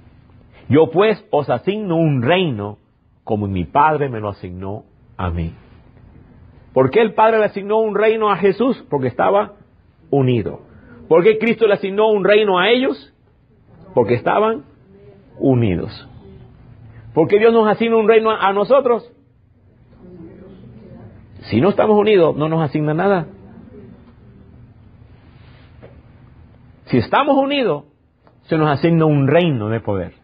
Yo pues os asigno un reino como mi Padre me lo asignó a mí. ¿Por qué el Padre le asignó un reino a Jesús? Porque estaba unido. ¿Por qué Cristo le asignó un reino a ellos? Porque estaban unidos. ¿Por qué Dios nos asigna un reino a nosotros? Si no estamos unidos, no nos asigna nada. Si estamos unidos, se nos asigna un reino de poder.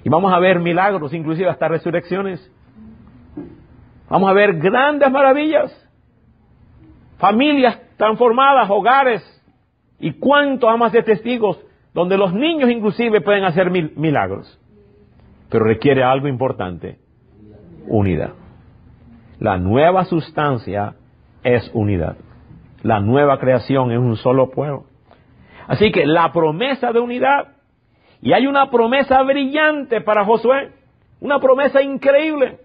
Y vamos a ver milagros, inclusive hasta resurrecciones. Vamos a ver grandes maravillas. Familias transformadas, hogares. Y cuántos amas de testigos, donde los niños inclusive pueden hacer milagros. Pero requiere algo importante: unidad. La nueva sustancia es unidad. La nueva creación es un solo pueblo. Así que la promesa de unidad, y hay una promesa brillante para Josué, una promesa increíble.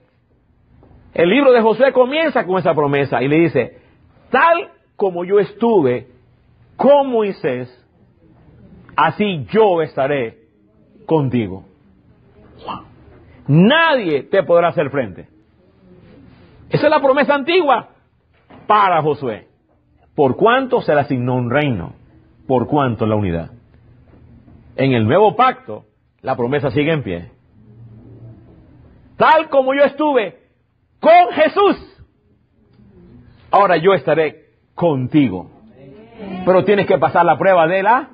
El libro de Josué comienza con esa promesa y le dice, tal como yo estuve con Moisés, así yo estaré contigo. Nadie te podrá hacer frente. Esa es la promesa antigua para Josué. Por cuanto se le asignó un reino, por cuanto la unidad. En el nuevo pacto, la promesa sigue en pie. Tal como yo estuve con Jesús, ahora yo estaré contigo. Pero tienes que pasar la prueba de la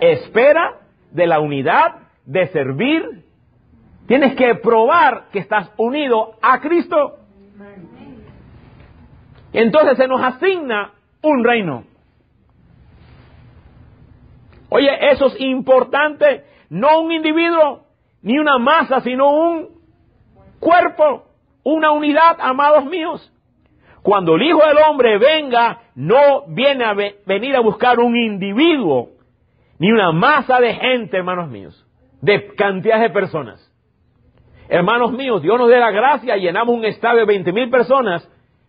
espera, de la unidad, de servir. Tienes que probar que estás unido a Cristo. Entonces se nos asigna un reino. Oye, eso es importante. No un individuo, ni una masa, sino un cuerpo, una unidad, amados míos. Cuando el Hijo del Hombre venga, no viene a venir a buscar un individuo, ni una masa de gente, hermanos míos, de cantidad de personas. Hermanos míos, Dios nos dé la gracia y llenamos un estadio de 20,000 personas,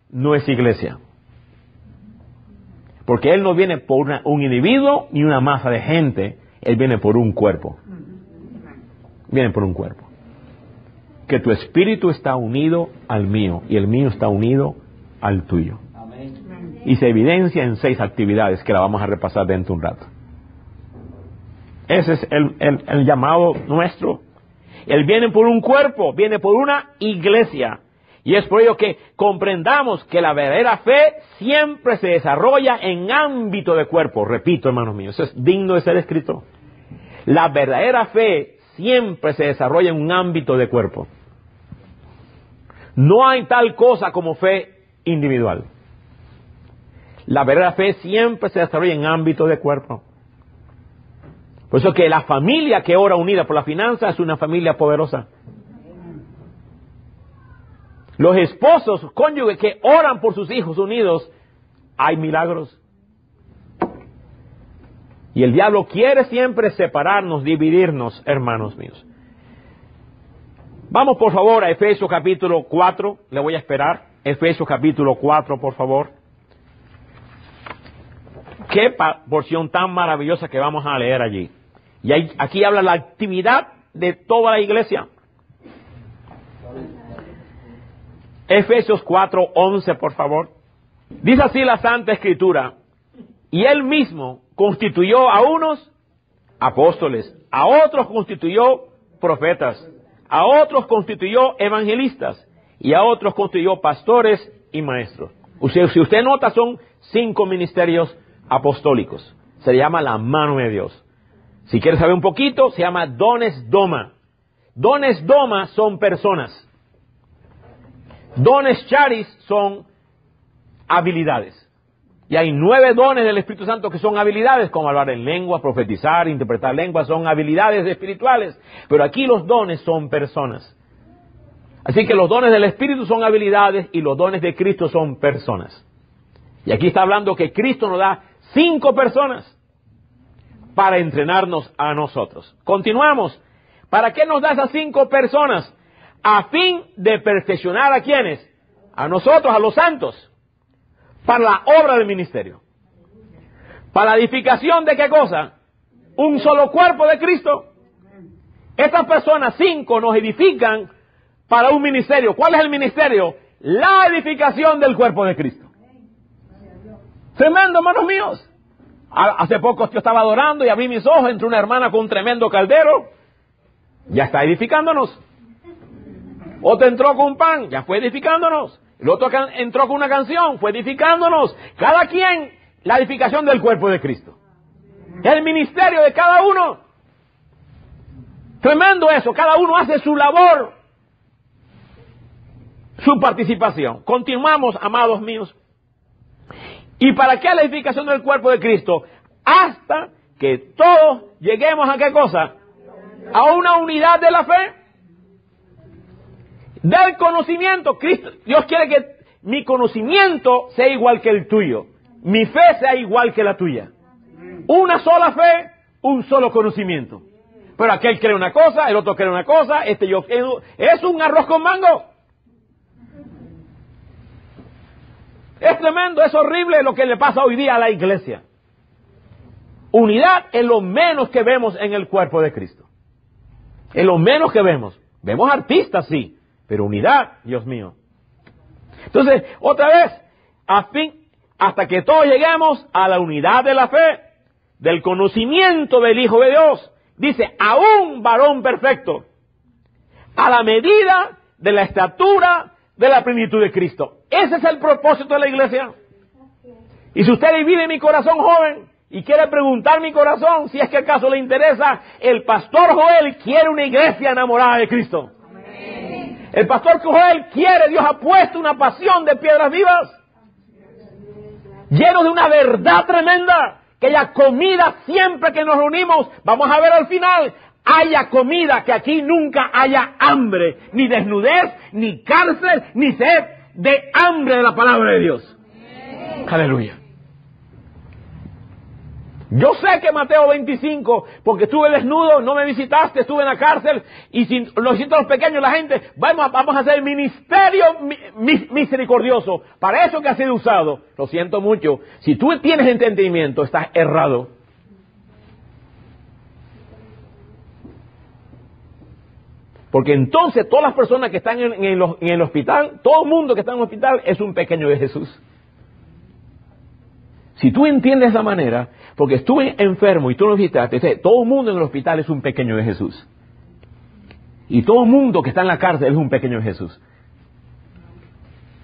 no es iglesia. Porque Él no viene por un individuo ni una masa de gente, Él viene por un cuerpo. Viene por un cuerpo. Que tu espíritu está unido al mío y el mío está unido al tuyo. Y se evidencia en 6 actividades que la vamos a repasar dentro de un rato. Ese es el llamado nuestro. Él viene por un cuerpo, viene por una iglesia. Y es por ello que comprendamos que la verdadera fe siempre se desarrolla en ámbito de cuerpo. Repito, hermanos míos, eso es digno de ser escrito. La verdadera fe siempre se desarrolla en un ámbito de cuerpo. No hay tal cosa como fe individual. La verdadera fe siempre se desarrolla en ámbito de cuerpo. Por eso que la familia que ora unida por la finanza es una familia poderosa. Los esposos, cónyuges que oran por sus hijos unidos, hay milagros. Y el diablo quiere siempre separarnos, dividirnos, hermanos míos. Vamos por favor a Efesios capítulo 4, le voy a esperar. Efesios capítulo 4, por favor. Qué porción tan maravillosa que vamos a leer allí. Y aquí habla la actividad de toda la iglesia. Efesios 4:11, por favor. Dice así la Santa Escritura: y él mismo constituyó a unos apóstoles, a otros constituyó profetas, a otros constituyó evangelistas, y a otros constituyó pastores y maestros. Si usted nota, son 5 ministerios apostólicos. Se llama la mano de Dios. Si quiere saber un poquito, se llama dones doma. Dones doma son personas. Dones charis son habilidades. Y hay 9 dones del Espíritu Santo que son habilidades, como hablar en lengua, profetizar, interpretar lenguas, son habilidades espirituales. Pero aquí los dones son personas. Así que los dones del Espíritu son habilidades y los dones de Cristo son personas. Y aquí está hablando que Cristo nos da 5 personas para entrenarnos a nosotros. Continuamos. ¿Para qué nos da esas 5 personas? A fin de perfeccionar a quienes, a nosotros, a los santos, para la obra del ministerio. Para la edificación de qué cosa? Un solo cuerpo de Cristo. Estas personas 5 nos edifican para un ministerio. ¿Cuál es el ministerio? La edificación del cuerpo de Cristo. Tremendo, hermanos míos. Hace poco yo estaba adorando y abrí mis ojos, entró una hermana con un tremendo caldero. Ya está edificándonos. Otro entró con pan, ya fue edificándonos. El otro entró con una canción, fue edificándonos. Cada quien, la edificación del cuerpo de Cristo. El ministerio de cada uno. Tremendo eso, cada uno hace su labor, su participación. Continuamos, amados míos. ¿Y para qué la edificación del cuerpo de Cristo? Hasta que todos lleguemos a qué cosa? A una unidad de la fe. Del conocimiento. Cristo, Dios quiere que mi conocimiento sea igual que el tuyo. Mi fe sea igual que la tuya. Una sola fe, un solo conocimiento. Pero aquel cree una cosa, el otro cree una cosa, es un arroz con mango. Es tremendo, es horrible lo que le pasa hoy día a la iglesia. Unidad es lo menos que vemos en el cuerpo de Cristo. Es lo menos que vemos. Vemos artistas, sí. Pero unidad, Dios mío. Entonces, otra vez, hasta que todos lleguemos a la unidad de la fe, del conocimiento del Hijo de Dios. Dice, a un varón perfecto, a la medida de la estatura de la plenitud de Cristo. Ese es el propósito de la iglesia. Y si usted divide mi corazón, joven, y quiere preguntar mi corazón, si es que acaso le interesa, el pastor Joel quiere una iglesia enamorada de Cristo. El pastor Joel quiere, Dios ha puesto una pasión de piedras vivas, lleno de una verdad tremenda, que haya comida siempre que nos reunimos. Vamos a ver al final, haya comida, que aquí nunca haya hambre, ni desnudez, ni cárcel, ni sed, de hambre de la palabra de Dios. Aleluya. Yo sé que Mateo 25, porque estuve desnudo, no me visitaste, estuve en la cárcel, y si lo siento a los pequeños, la gente, vamos a hacer ministerio misericordioso. Para eso que ha sido usado. Lo siento mucho. Si tú tienes entendimiento, estás errado. Porque entonces todas las personas que están en el hospital, todo el mundo que está en el hospital es un pequeño de Jesús. Si tú entiendes de esa manera, Porque estuve enfermo y tú lo visitaste. Todo el mundo en el hospital es un pequeño de Jesús. Y todo el mundo que está en la cárcel es un pequeño de Jesús.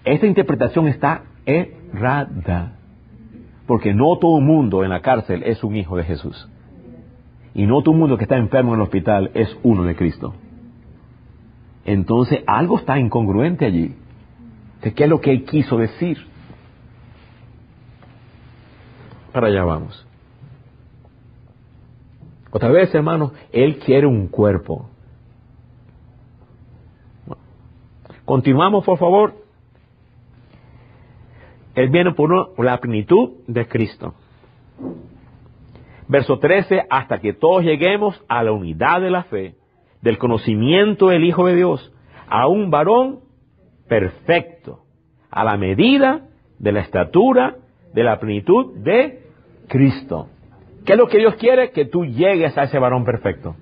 Esta interpretación está errada. Porque no todo el mundo en la cárcel es un hijo de Jesús. Y no todo el mundo que está enfermo en el hospital es uno de Cristo. Entonces algo está incongruente allí. ¿Qué es lo que él quiso decir? Para allá vamos. Otra vez, hermanos, él quiere un cuerpo. Bueno, continuamos, por favor. Él viene por la plenitud de Cristo. Verso 13, hasta que todos lleguemos a la unidad de la fe, del conocimiento del Hijo de Dios, a un varón perfecto, a la medida de la estatura de la plenitud de Cristo. ¿Qué es lo que Dios quiere? Que tú llegues a ese varón perfecto.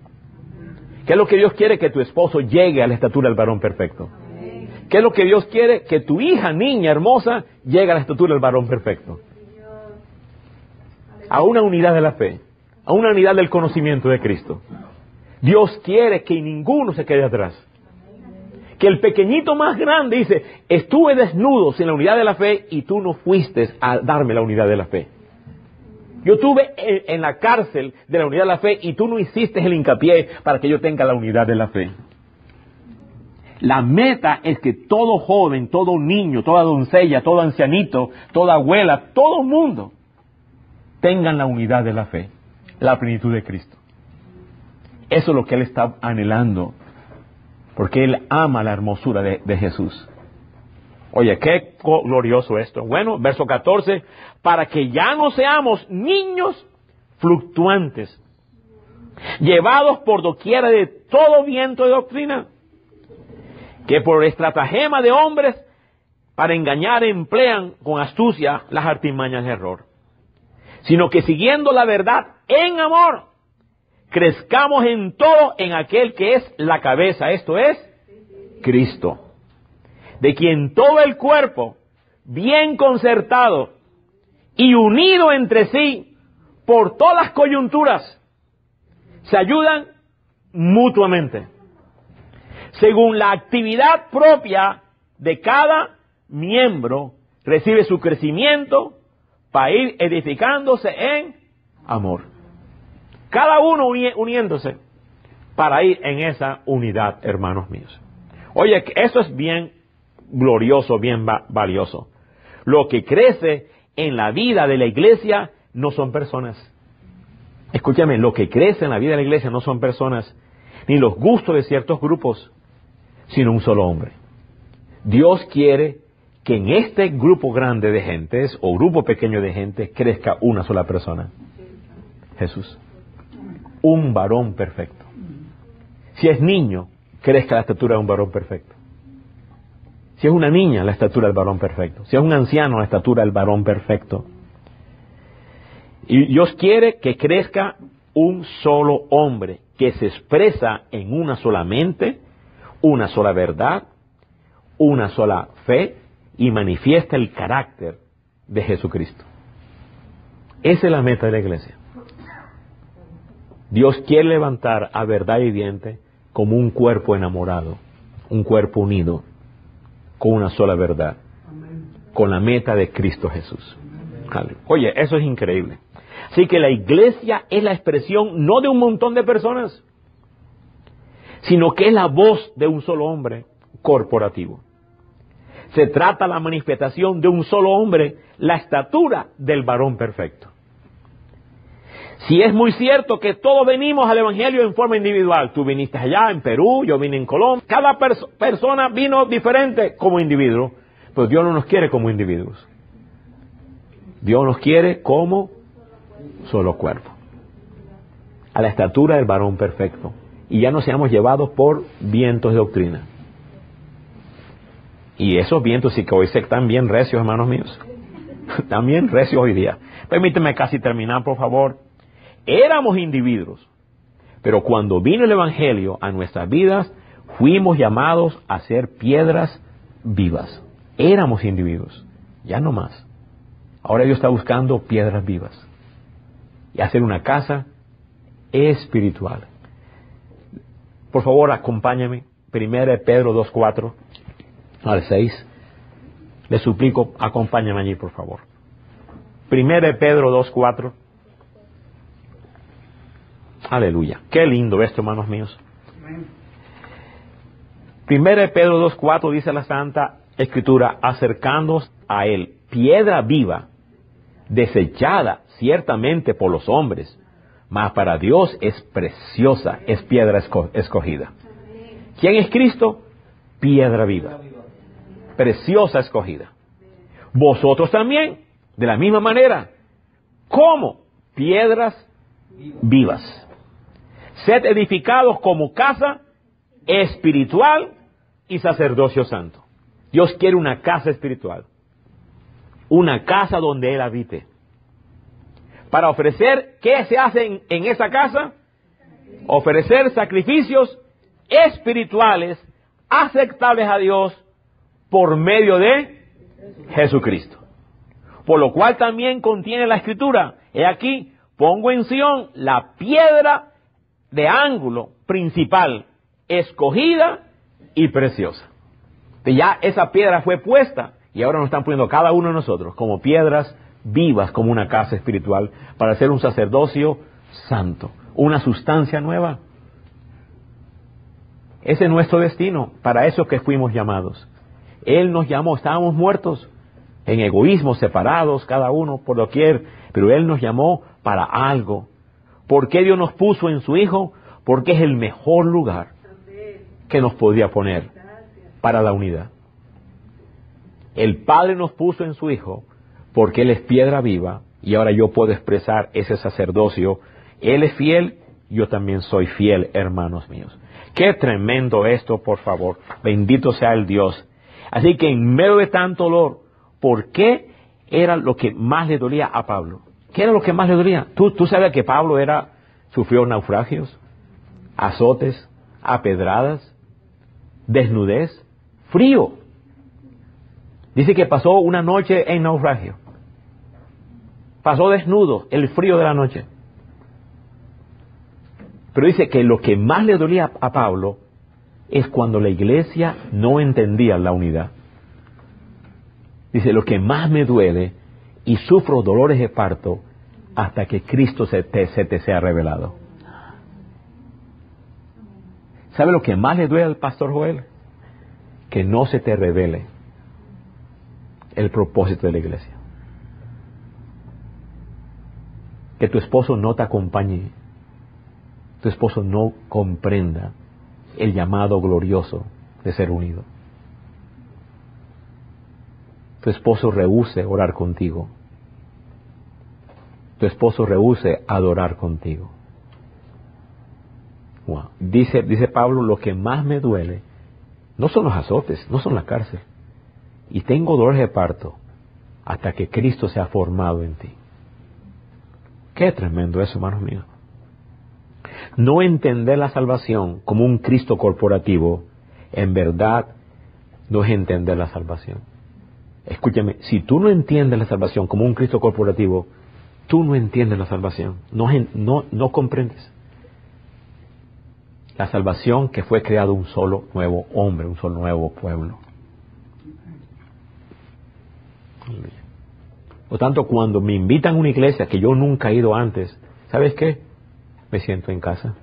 ¿Qué es lo que Dios quiere? Que tu esposo llegue a la estatura del varón perfecto. ¿Qué es lo que Dios quiere? Que tu hija, niña hermosa, llegue a la estatura del varón perfecto. A una unidad de la fe, a una unidad del conocimiento de Cristo. Dios quiere que ninguno se quede atrás. Que el pequeñito más grande dice, estuve desnudo sin la unidad de la fe y tú no fuiste a darme la unidad de la fe. Yo estuve en la cárcel de la unidad de la fe y tú no hiciste el hincapié para que yo tenga la unidad de la fe. La meta es que todo joven, todo niño, toda doncella, todo ancianito, toda abuela, todo mundo tengan la unidad de la fe, la plenitud de Cristo. Eso es lo que Él está anhelando, porque Él ama la hermosura de Jesús. Oye, qué glorioso esto. Bueno, verso 14, para que ya no seamos niños fluctuantes, llevados por doquiera de todo viento de doctrina, que por estratagema de hombres para engañar emplean con astucia las artimañas de error, sino que siguiendo la verdad en amor, crezcamos en todo en aquel que es la cabeza, esto es, Cristo, de quien todo el cuerpo, bien concertado y unido entre sí por todas las coyunturas, se ayudan mutuamente, según la actividad propia de cada miembro, recibe su crecimiento para ir edificándose en amor. Cada uno uniéndose para ir en esa unidad, hermanos míos. Oye, eso es bien glorioso, bien valioso. Lo que crece en la vida de la iglesia no son personas. Escúchame, lo que crece en la vida de la iglesia no son personas, ni los gustos de ciertos grupos, sino un solo hombre. Dios quiere que en este grupo grande de gentes, o grupo pequeño de gente, crezca una sola persona. Jesús. Un varón perfecto. Si es niño, crezca la estatura de un varón perfecto. Si es una niña, la estatura del varón perfecto. Si es un anciano, la estatura del varón perfecto. Y Dios quiere que crezca un solo hombre, que se expresa en una sola mente, una sola verdad, una sola fe, y manifiesta el carácter de Jesucristo. Esa es la meta de la iglesia. Dios quiere levantar a verdad viviente como un cuerpo enamorado, un cuerpo unido, con una sola verdad, con la meta de Cristo Jesús. Oye, eso es increíble. Así que la iglesia es la expresión no de un montón de personas, sino que es la voz de un solo hombre corporativo. Se trata de la manifestación de un solo hombre, la estatura del varón perfecto. Si es muy cierto que todos venimos al Evangelio en forma individual, tú viniste allá en Perú, yo vine en Colombia, cada persona vino diferente como individuo, pero Dios no nos quiere como individuos. Dios nos quiere como solo cuerpo, a la estatura del varón perfecto, y ya no seamos llevados por vientos de doctrina. Y esos vientos sí que hoy están bien recios, hermanos míos. También recios hoy día. Permíteme casi terminar, por favor. Éramos individuos, pero cuando vino el Evangelio a nuestras vidas, fuimos llamados a ser piedras vivas. Éramos individuos, ya no más. Ahora Dios está buscando piedras vivas. y hacer una casa espiritual. Por favor, acompáñame. 1 Pedro 2:4 al 6. Les suplico, acompáñame allí, por favor. 1 Pedro 2:4. Aleluya. Qué lindo esto, hermanos míos. 1 Pedro 2:4 dice la Santa Escritura: acercándonos a Él, piedra viva, desechada ciertamente por los hombres, mas para Dios es preciosa, es piedra escogida. ¿Quién es Cristo? Piedra viva, preciosa escogida. Vosotros también, de la misma manera, como piedras vivas, sed edificados como casa espiritual y sacerdocio santo. Dios quiere una casa espiritual, una casa donde Él habite. Para ofrecer, ¿qué se hace en esa casa? Ofrecer sacrificios espirituales aceptables a Dios por medio de Jesucristo. Por lo cual también contiene la Escritura: he aquí, pongo en Sión la piedra de ángulo principal, escogida y preciosa. Ya esa piedra fue puesta y ahora nos están poniendo cada uno de nosotros como piedras vivas, como una casa espiritual, para hacer un sacerdocio santo, una sustancia nueva. Ese es nuestro destino, para eso que fuimos llamados. Él nos llamó, estábamos muertos en egoísmo, separados, cada uno por doquier, pero Él nos llamó para algo. ¿Por qué Dios nos puso en su Hijo? Porque es el mejor lugar que nos podía poner para la unidad. El Padre nos puso en su Hijo porque Él es piedra viva y ahora yo puedo expresar ese sacerdocio. Él es fiel, yo también soy fiel, hermanos míos. Qué tremendo esto, por favor. Bendito sea el Dios. Así que en medio de tanto dolor, ¿por qué era lo que más le dolía a Pablo? ¿Qué era lo que más le dolía? ¿Tú sabes que Pablo sufrió naufragios, azotes, apedradas, desnudez, frío? Dice que pasó una noche en naufragio. Pasó desnudo, el frío de la noche. Pero dice que lo que más le dolía a Pablo es cuando la iglesia no entendía la unidad. Dice, lo que más me duele y sufro dolores de parto hasta que Cristo se te sea revelado. ¿Sabe lo que más le duele al pastor Joel? Que no se te revele el propósito de la iglesia. Que tu esposo no te acompañe. Tu esposo no comprenda el llamado glorioso de ser unido. Tu esposo rehúse orar contigo. Tu esposo rehúse adorar contigo. Wow. Dice Pablo, lo que más me duele no son los azotes, no son la cárcel. Y tengo dolores de parto hasta que Cristo sea formado en ti. Qué tremendo eso, hermanos míos. No entender la salvación como un Cristo corporativo, en verdad, no es entender la salvación. Escúchame, si tú no entiendes la salvación como un Cristo corporativo, tú no entiendes la salvación, no comprendes. La salvación que fue creado un solo nuevo hombre, un solo nuevo pueblo. Por tanto, cuando me invitan a una iglesia que yo nunca he ido antes, ¿sabes qué? Me siento en casa.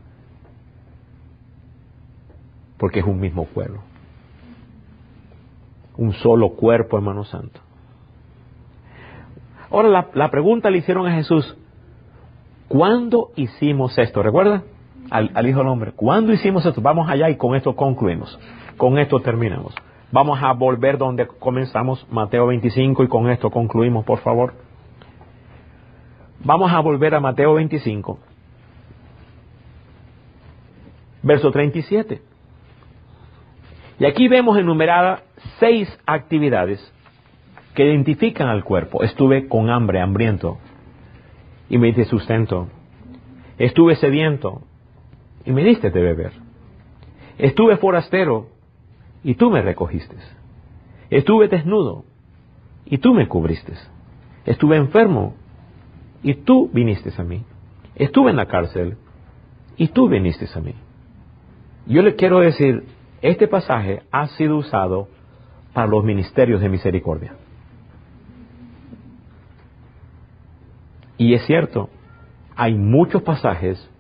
Porque es un mismo pueblo. Un solo cuerpo, hermano santo. Ahora la pregunta le hicieron a Jesús: ¿cuándo hicimos esto? ¿Recuerda? Al Hijo del Hombre. ¿Cuándo hicimos esto? Vamos allá y con esto concluimos. Con esto terminamos. Vamos a volver donde comenzamos, Mateo 25, y con esto concluimos, por favor. Vamos a volver a Mateo 25. Verso 37. Y aquí vemos enumeradas 6 actividades que identifican al cuerpo. Estuve con hambre, hambriento, y me diste sustento. Estuve sediento, y me diste de beber. Estuve forastero, y tú me recogiste. Estuve desnudo, y tú me cubriste. Estuve enfermo, y tú viniste a mí. estuve en la cárcel y tú viniste a mí. Yo le quiero decir, este pasaje ha sido usado para los ministerios de misericordia. Y es cierto, hay muchos pasajes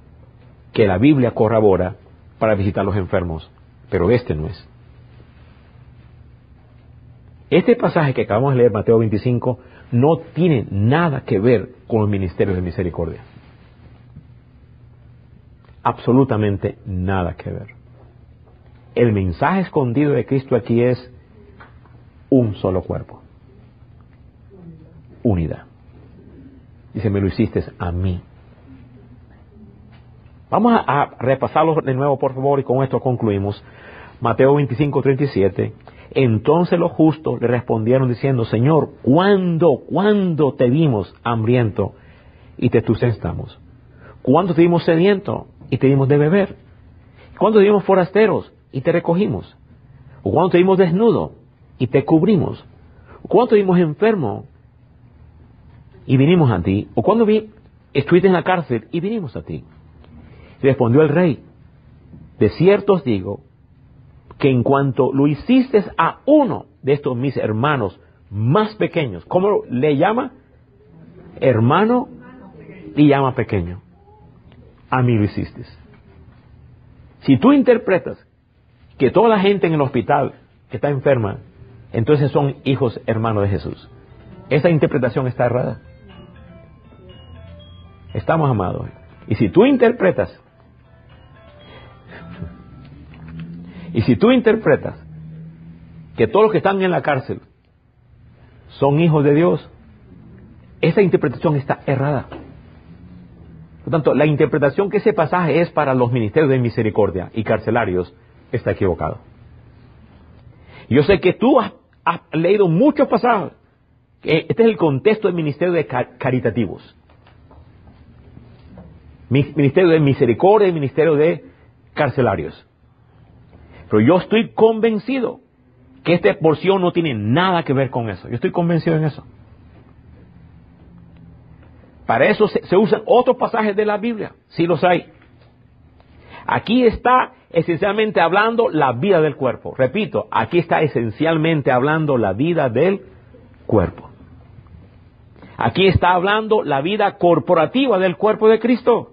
que la Biblia corrobora para visitar a los enfermos, pero este no es. Este pasaje que acabamos de leer, Mateo 25, no tiene nada que ver con los ministerios de misericordia. Absolutamente nada que ver. El mensaje escondido de Cristo aquí es un solo cuerpo. Unidad. Dice, me lo hiciste a mí. Vamos a repasarlo de nuevo, por favor, y con esto concluimos. Mateo 25, 37. Entonces los justos le respondieron diciendo, Señor, ¿cuándo te vimos hambriento y te sustentamos? ¿Cuándo te vimos sediento y te dimos de beber? ¿Cuándo te vimos forasteros y te recogimos? ¿O cuándo te vimos desnudo y te cubrimos? ¿O cuándo te vimos enfermo y vinimos a ti? ¿O cuándo estuviste en la cárcel y vinimos a ti? Respondió el rey, de cierto os digo, que en cuanto lo hiciste a uno de estos mis hermanos más pequeños, ¿cómo le llama? Hermano, y llama pequeño. A mí lo hiciste. Si tú interpretas que toda la gente en el hospital que está enferma, entonces son hijos hermanos de Jesús. Esa interpretación está errada. Estamos amados. Y si tú interpretas que todos los que están en la cárcel son hijos de Dios, esa interpretación está errada. Por tanto, la interpretación que ese pasaje es para los ministerios de misericordia y carcelarios está equivocado. Yo sé que tú has leído muchos pasajes. Este es el contexto del ministerio de caritativos. Ministerio de misericordia y ministerio de carcelarios. Pero yo estoy convencido que esta porción no tiene nada que ver con eso. Yo estoy convencido en eso. Para eso se usan otros pasajes de la Biblia. Sí los hay. Aquí está esencialmente hablando la vida del cuerpo. Repito, aquí está esencialmente hablando la vida del cuerpo. Aquí está hablando la vida corporativa del cuerpo de Cristo.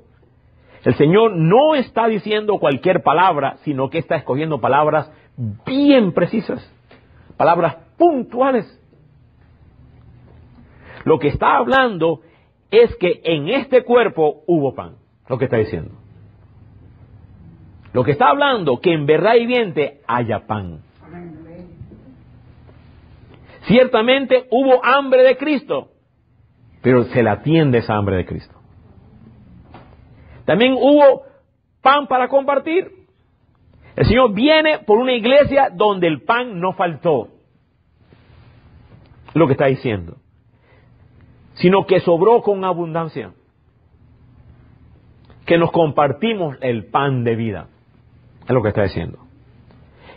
El Señor no está diciendo cualquier palabra, sino que está escogiendo palabras bien precisas, palabras puntuales. Lo que está hablando es que en este cuerpo hubo pan, lo que está diciendo. Lo que está hablando, que en verdad y viviente haya pan. Ciertamente hubo hambre de Cristo, pero se le atiende esa hambre de Cristo. También hubo pan para compartir. El Señor viene por una iglesia donde el pan no faltó. Lo que está diciendo. Sino que sobró con abundancia. Que nos compartimos el pan de vida. Es lo que está diciendo.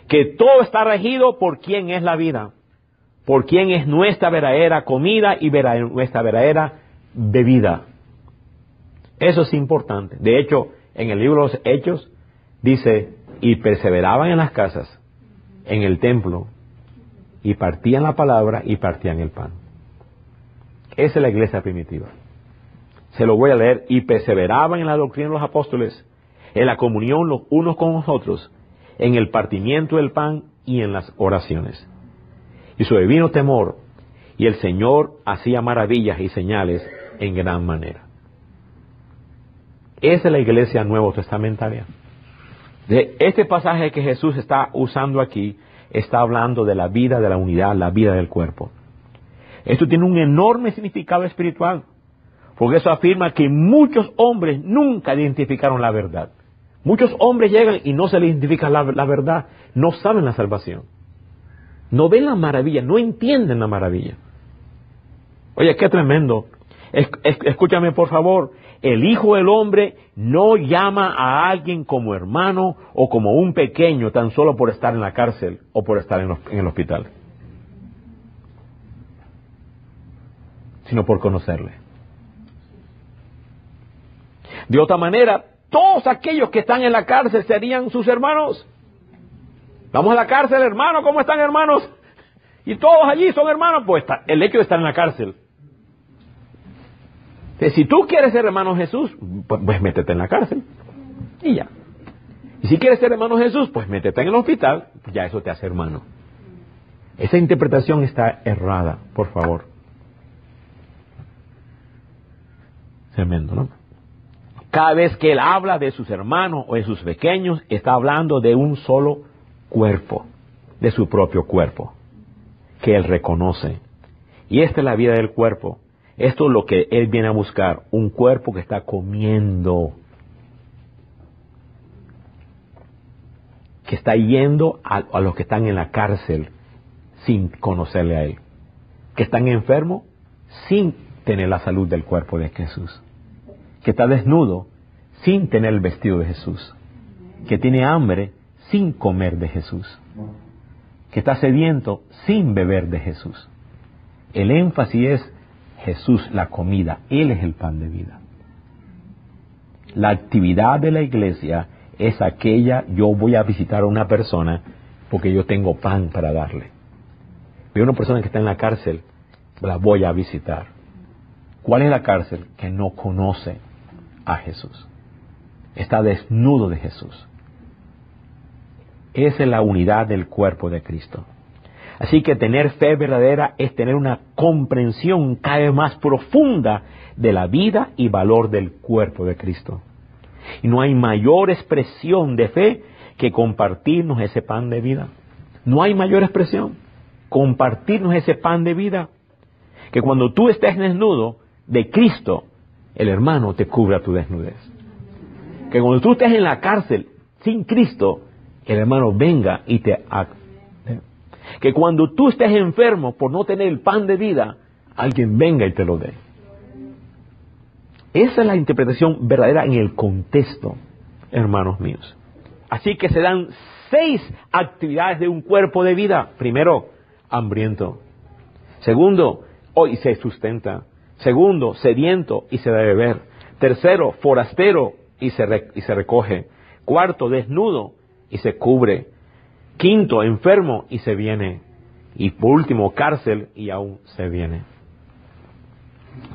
Que todo está regido por quién es la vida. Por quién es nuestra verdadera comida y nuestra verdadera bebida. Eso es importante. De hecho, en el libro de los Hechos dice, y perseveraban en las casas, en el templo, y partían la palabra y partían el pan. Esa es la iglesia primitiva. Se lo voy a leer. Y perseveraban en la doctrina de los apóstoles, en la comunión los unos con los otros, en el partimiento del pan y en las oraciones. Y sobrevino temor, y el Señor hacía maravillas y señales en gran manera. Esa es la iglesia nuevo testamentaria. De este pasaje que Jesús está usando aquí, está hablando de la vida, de la unidad, la vida del cuerpo. Esto tiene un enorme significado espiritual, porque eso afirma que muchos hombres nunca identificaron la verdad. Muchos hombres llegan y no se les identifica la verdad, no saben la salvación. No ven la maravilla, no entienden la maravilla. Oye, qué tremendo. Escúchame por favor. El Hijo del Hombre no llama a alguien como hermano o como un pequeño tan solo por estar en la cárcel o por estar en el hospital, sino por conocerle. De otra manera, todos aquellos que están en la cárcel serían sus hermanos. Vamos a la cárcel, hermano, ¿cómo están, hermanos? Y todos allí son hermanos, pues el hecho de estar en la cárcel. Entonces, si tú quieres ser hermano Jesús, pues métete en la cárcel. Y ya. Y si quieres ser hermano Jesús, pues métete en el hospital, pues ya eso te hace hermano. Esa interpretación está errada, por favor. Tremendo, ¿no? Cada vez que él habla de sus hermanos o de sus pequeños, está hablando de un solo cuerpo, de su propio cuerpo, que él reconoce. Y esta es la vida del cuerpo. Esto es lo que él viene a buscar, un cuerpo que está comiendo, que está yendo a los que están en la cárcel sin conocerle a él, que están enfermos sin tener la salud del cuerpo de Jesús, que está desnudo sin tener el vestido de Jesús, que tiene hambre sin comer de Jesús, que está sediento sin beber de Jesús. El énfasis es Jesús, la comida. Él es el pan de vida. La actividad de la iglesia es aquella: yo voy a visitar a una persona porque yo tengo pan para darle. Veo una persona que está en la cárcel, la voy a visitar. ¿Cuál es la cárcel? Que no conoce a Jesús. Está desnudo de Jesús. Esa es la unidad del cuerpo de Cristo. Así que tener fe verdadera es tener una comprensión cada vez más profunda de la vida y valor del cuerpo de Cristo. Y no hay mayor expresión de fe que compartirnos ese pan de vida. No hay mayor expresión. Compartirnos ese pan de vida. Que cuando tú estés desnudo de Cristo, el hermano te cubra tu desnudez. Que cuando tú estés en la cárcel sin Cristo, el hermano venga y te... Que cuando tú estés enfermo por no tener el pan de vida, alguien venga y te lo dé. Esa es la interpretación verdadera en el contexto, hermanos míos. Así que se dan 6 actividades de un cuerpo de vida. Primero, hambriento. Segundo, hoy se sustenta. Segundo, sediento y se da de beber. Tercero, forastero y se recoge. Cuarto, desnudo y se cubre. Quinto, enfermo y se viene. Y por último, cárcel y aún se viene.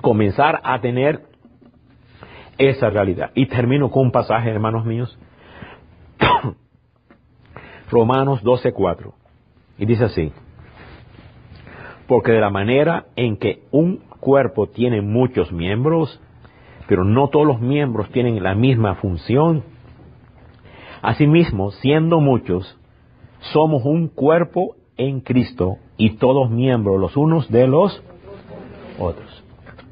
Comenzar a tener esa realidad. Y termino con un pasaje, hermanos míos. Romanos 12:4. Y dice así: porque de la manera en que un cuerpo tiene muchos miembros, pero no todos los miembros tienen la misma función, asimismo, siendo muchos, somos un cuerpo en Cristo y todos miembros los unos de los otros.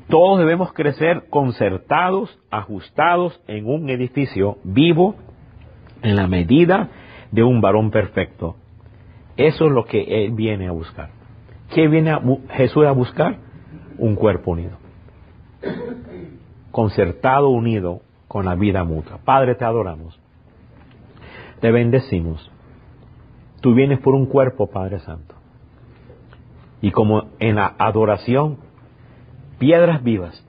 Todos debemos crecer concertados, ajustados en un edificio vivo en la medida de un varón perfecto. Eso es lo que Él viene a buscar. ¿Qué viene Jesús a buscar? Un cuerpo unido. Concertado, unido con la vida mutua. Padre, te adoramos. Te bendecimos. Tú vienes por un cuerpo, Padre Santo. Y como en la adoración, piedras vivas,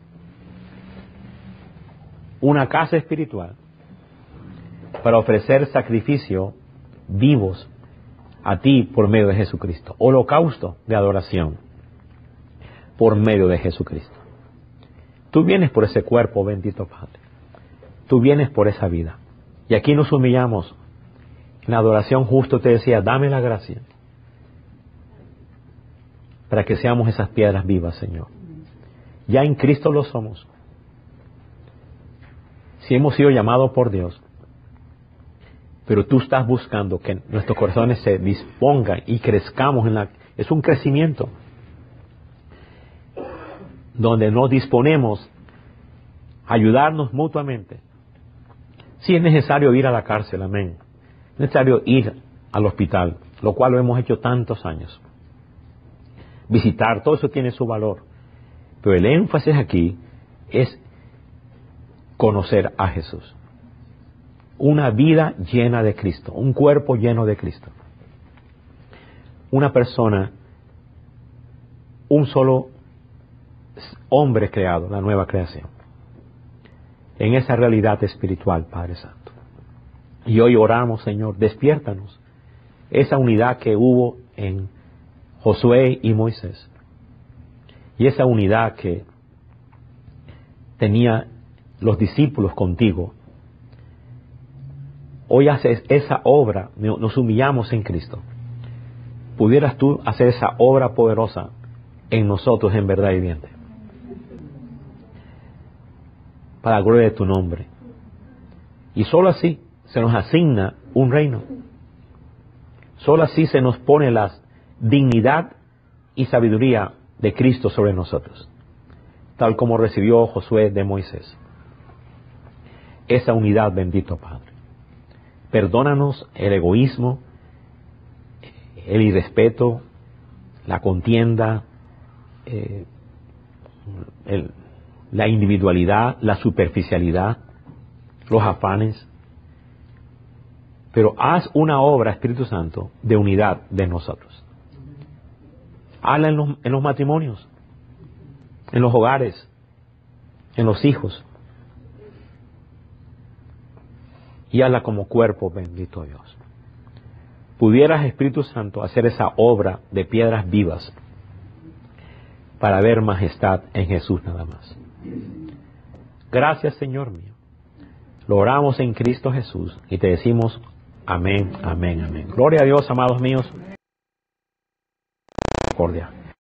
una casa espiritual, para ofrecer sacrificio vivos a ti por medio de Jesucristo. Holocausto de adoración por medio de Jesucristo. Tú vienes por ese cuerpo, bendito Padre. Tú vienes por esa vida. Y aquí nos humillamos. En la adoración justo te decía: dame la gracia para que seamos esas piedras vivas, Señor. Ya en Cristo lo somos. Si hemos sido llamados por Dios, pero tú estás buscando que nuestros corazones se dispongan y crezcamos es un crecimiento donde nos disponemos a ayudarnos mutuamente. Si es necesario ir a la cárcel, amén. Es necesario ir al hospital, lo cual lo hemos hecho tantos años. Visitar, todo eso tiene su valor. Pero el énfasis aquí es conocer a Jesús. Una vida llena de Cristo, un cuerpo lleno de Cristo. Una persona, un solo hombre creado, la nueva creación. en esa realidad espiritual, Padre Santo. Y hoy oramos, Señor, despiértanos esa unidad que hubo en Josué y Moisés, y esa unidad que tenía los discípulos contigo. Hoy haces esa obra, nos humillamos en Cristo. Pudieras tú hacer esa obra poderosa en nosotros en verdad viviente, para la gloria de tu nombre. Y solo así se nos asigna un reino. Solo así se nos pone la dignidad y sabiduría de Cristo sobre nosotros, tal como recibió Josué de Moisés. Esa unidad, bendito Padre. Perdónanos el egoísmo, el irrespeto, la contienda, la individualidad, la superficialidad, los afanes. Pero haz una obra, Espíritu Santo, de unidad de nosotros. Hazla en los matrimonios, en los hogares, en los hijos. Y hazla como cuerpo, bendito Dios. Pudieras, Espíritu Santo, hacer esa obra de piedras vivas para ver majestad en Jesús nada más. Gracias, Señor mío. Lo oramos en Cristo Jesús y te decimos amén, amén, amén. Gloria a Dios, amados míos. Cordia.